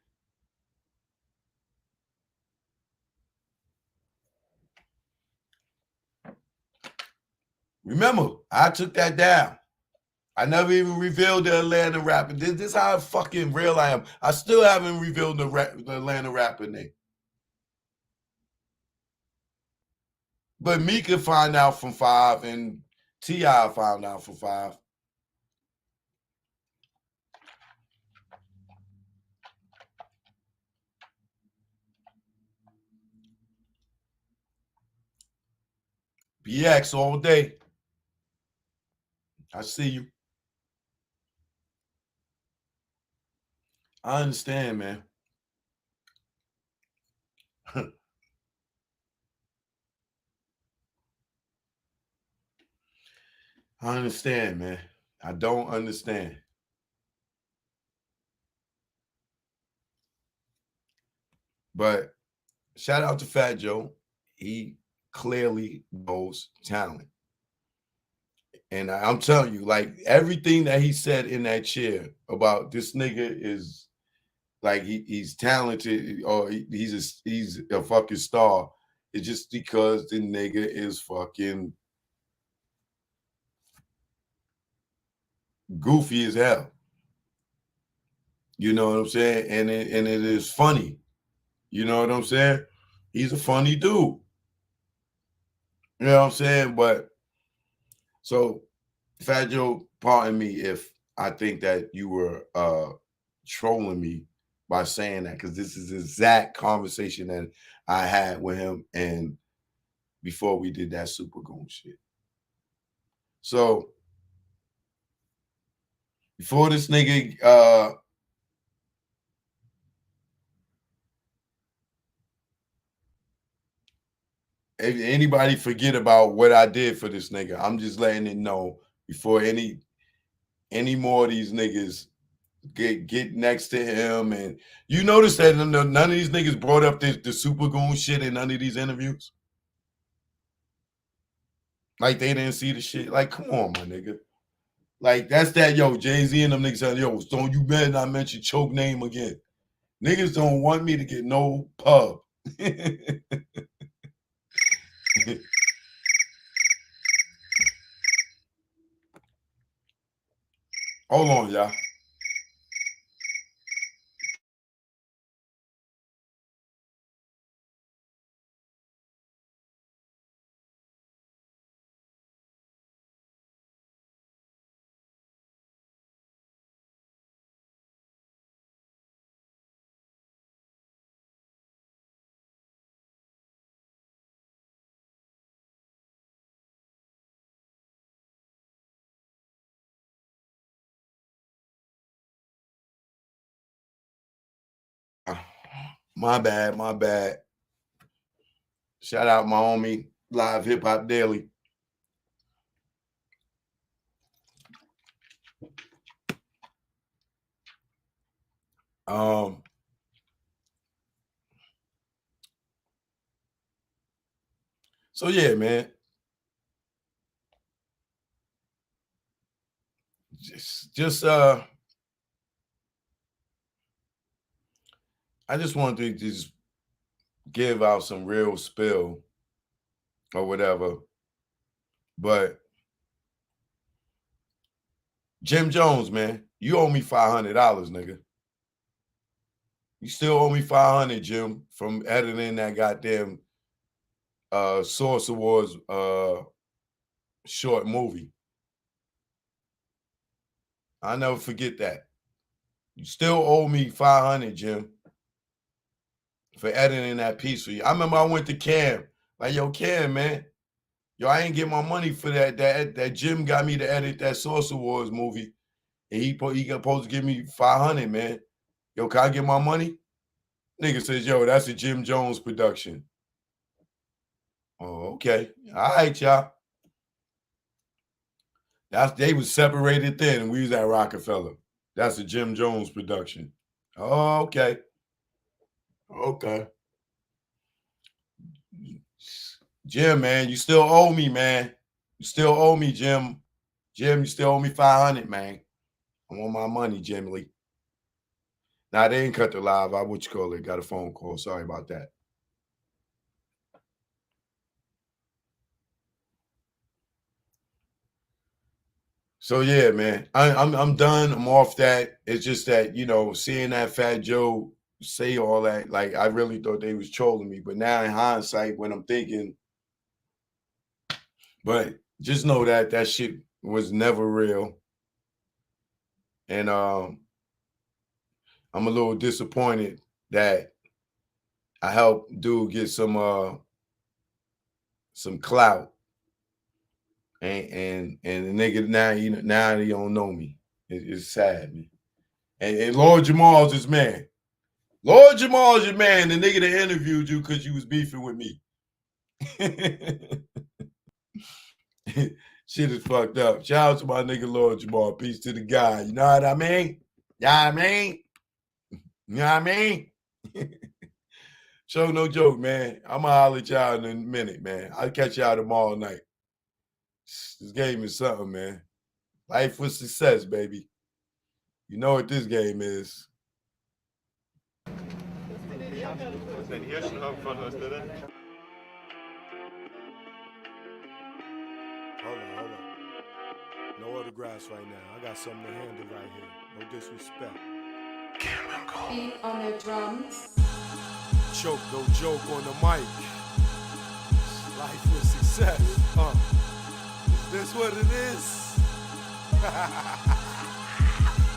Speaker 3: Remember, I took that down. I never even revealed the Atlanta rapper. This is how fucking real I am. I still haven't revealed the Atlanta rapper name. But Meek could find out from 5 and T.I. found out from 5. BX all day. I see you. I understand, man. I understand, man. I don't understand. But shout out to Fat Joe. He clearly knows talent. And I'm telling you, like everything that he said in that chair about this nigga is like he's talented or he's a fucking star. It's just because the nigga is fucking goofy as hell. You know what I'm saying? And it is funny. You know what I'm saying? He's a funny dude. You know what I'm saying? But so Fat Joe, pardon me if I think that you were trolling me by saying that, because this is the exact conversation that I had with him and before we did that Super Goon shit. So before this nigga if anybody forget about what I did for this nigga, I'm just letting it know before any more of these niggas get next to him. And you notice that none of these niggas brought up the Super Goon shit in none of these interviews. Like they didn't see the shit. Like, come on, my nigga. Like that's that, yo, Jay-Z and them niggas saying, yo, don't you better not mention Choke name again. Niggas don't want me to get no pub. Hold on, y'all. My bad, my bad. Shout out my homie, Live Hip Hop Daily. So yeah, man. Just I just wanted to just give out some real spill or whatever. But Jim Jones, man, you owe me $500, nigga. You still owe me $500, Jim, from editing that goddamn Source Awards short movie. I'll never forget that. You still owe me $500, Jim, for editing that piece for you. I remember I went to Cam, like, yo, Cam, man, yo, I ain't get my money for that Jim got me to edit that Source Awards movie. And he supposed to give me $500, man. Yo, can I get my money? Nigga says, yo, that's a Jim Jones production. Oh, okay. All right, y'all. They was separated then, and we was at Rockefeller. That's a Jim Jones production. Oh, okay. Okay. Jim, man, you still owe me, man. You still owe me, Jim. Jim, you still owe me $500, man. I want my money, Jim Lee. Now, they didn't cut the live. Got a phone call. Sorry about that. So yeah, man, I'm done. I'm off that. It's just that, you know, seeing that Fat Joe say all that, like I really thought they was trolling me. But now in hindsight, when I'm thinking, but just know that that shit was never real. And I'm a little disappointed that I helped dude get some clout. And the nigga now he don't know me. It's sad, man. And Lord Jamal's his man. Lord Jamal's your man, the nigga that interviewed you because you was beefing with me. Shit is fucked up. Shout out to my nigga Lord Jamal. Peace to the guy. You know what I mean? You know what I mean? You know what I mean? Show no joke, man. I'm gonna holler at y'all in a minute, man. I'll catch y'all tomorrow night. This game is something, man. Life with success, baby. You know what this game is.
Speaker 2: Hold on. No autographs right now. I got something to handle right here. No disrespect.
Speaker 6: Beat on the drums.
Speaker 2: Choke, no joke on the mic. Life with success. Is this what it is?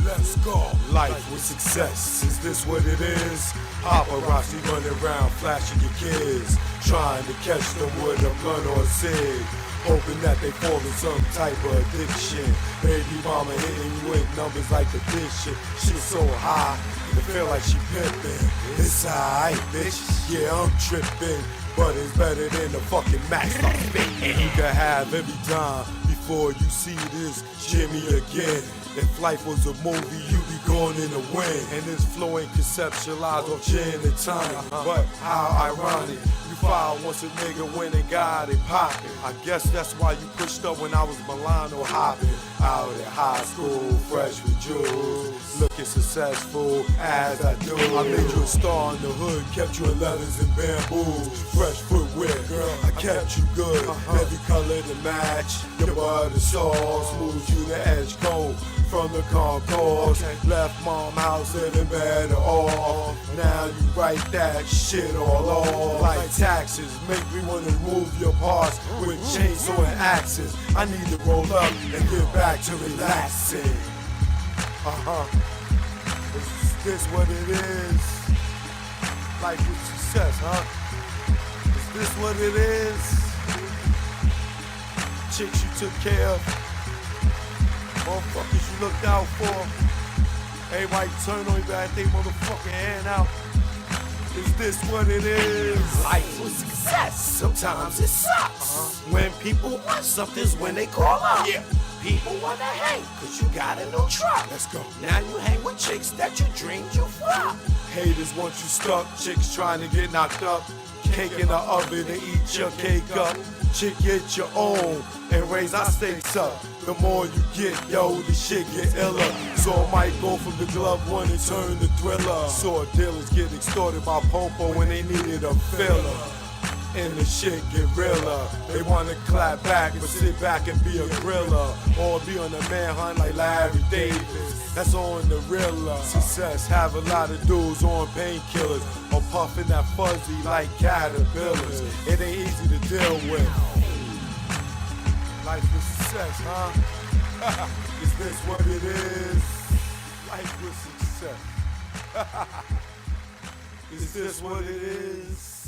Speaker 2: Let's go. Life with success. Is this what it is? Paparazzi running around flashing your kids, trying to catch them with a blunt or a cig, hoping that they fall in some type of addiction. Baby mama hitting you with numbers like addiction. She's so high, it feel like she pimping. It's alright, bitch. Yeah, I'm tripping, but it's better than the fucking max I'm spitting. You can have every time before you see this Jimmy again. If life was a movie, you'd be going in the wind. And this flow ain't conceptualized off gin and tonic. But how ironic, you filed once a nigga went and got it poppin'. I guess that's why you pushed up when I was Milano hopping. Out at high school, fresh with jewels, looking successful as I do. I made you a star in the hood, kept you in leathers and bamboos. Fresh footwear, girl, I kept you good. Every color to match, your butter sauce, moved you to edge cold. From the concourse, left mom house living better off. Now you write that shit all off. Like taxes, make me wanna remove your parts with chainsaw and axes. I need to roll up and get back to relaxing. Is this what it is? Life with success, huh? Is this what it is? Chicks you took care of, motherfuckers you looked out for. Everybody turn on you back, they motherfucking hand out. Is this what it is?
Speaker 7: Life was success. Sometimes it sucks. When people want something's when they call up.
Speaker 2: Yeah.
Speaker 7: People wanna hang cause you got a new truck.
Speaker 2: Let's go.
Speaker 7: Now you hang with chicks that you dreamed you fuck.
Speaker 2: Haters want you stuck, chicks trying to get knocked up. Cake in the oven to eat your cake up. Chick get your own and raise our stakes up. The more you get, yo, the shit get iller. So I might go from the glove one and turn to thriller. Saw dealers get extorted by Popo when they needed a filler. And the shit get realer. They wanna clap back, but sit back and be a griller. Or be on a manhunt like Larry Davis. That's on the realer. Success have a lot of dudes on painkillers, or puffing that fuzzy like caterpillars. It ain't easy to deal with. Life with success, huh? Is this what it is? Life with success. Is this what it is?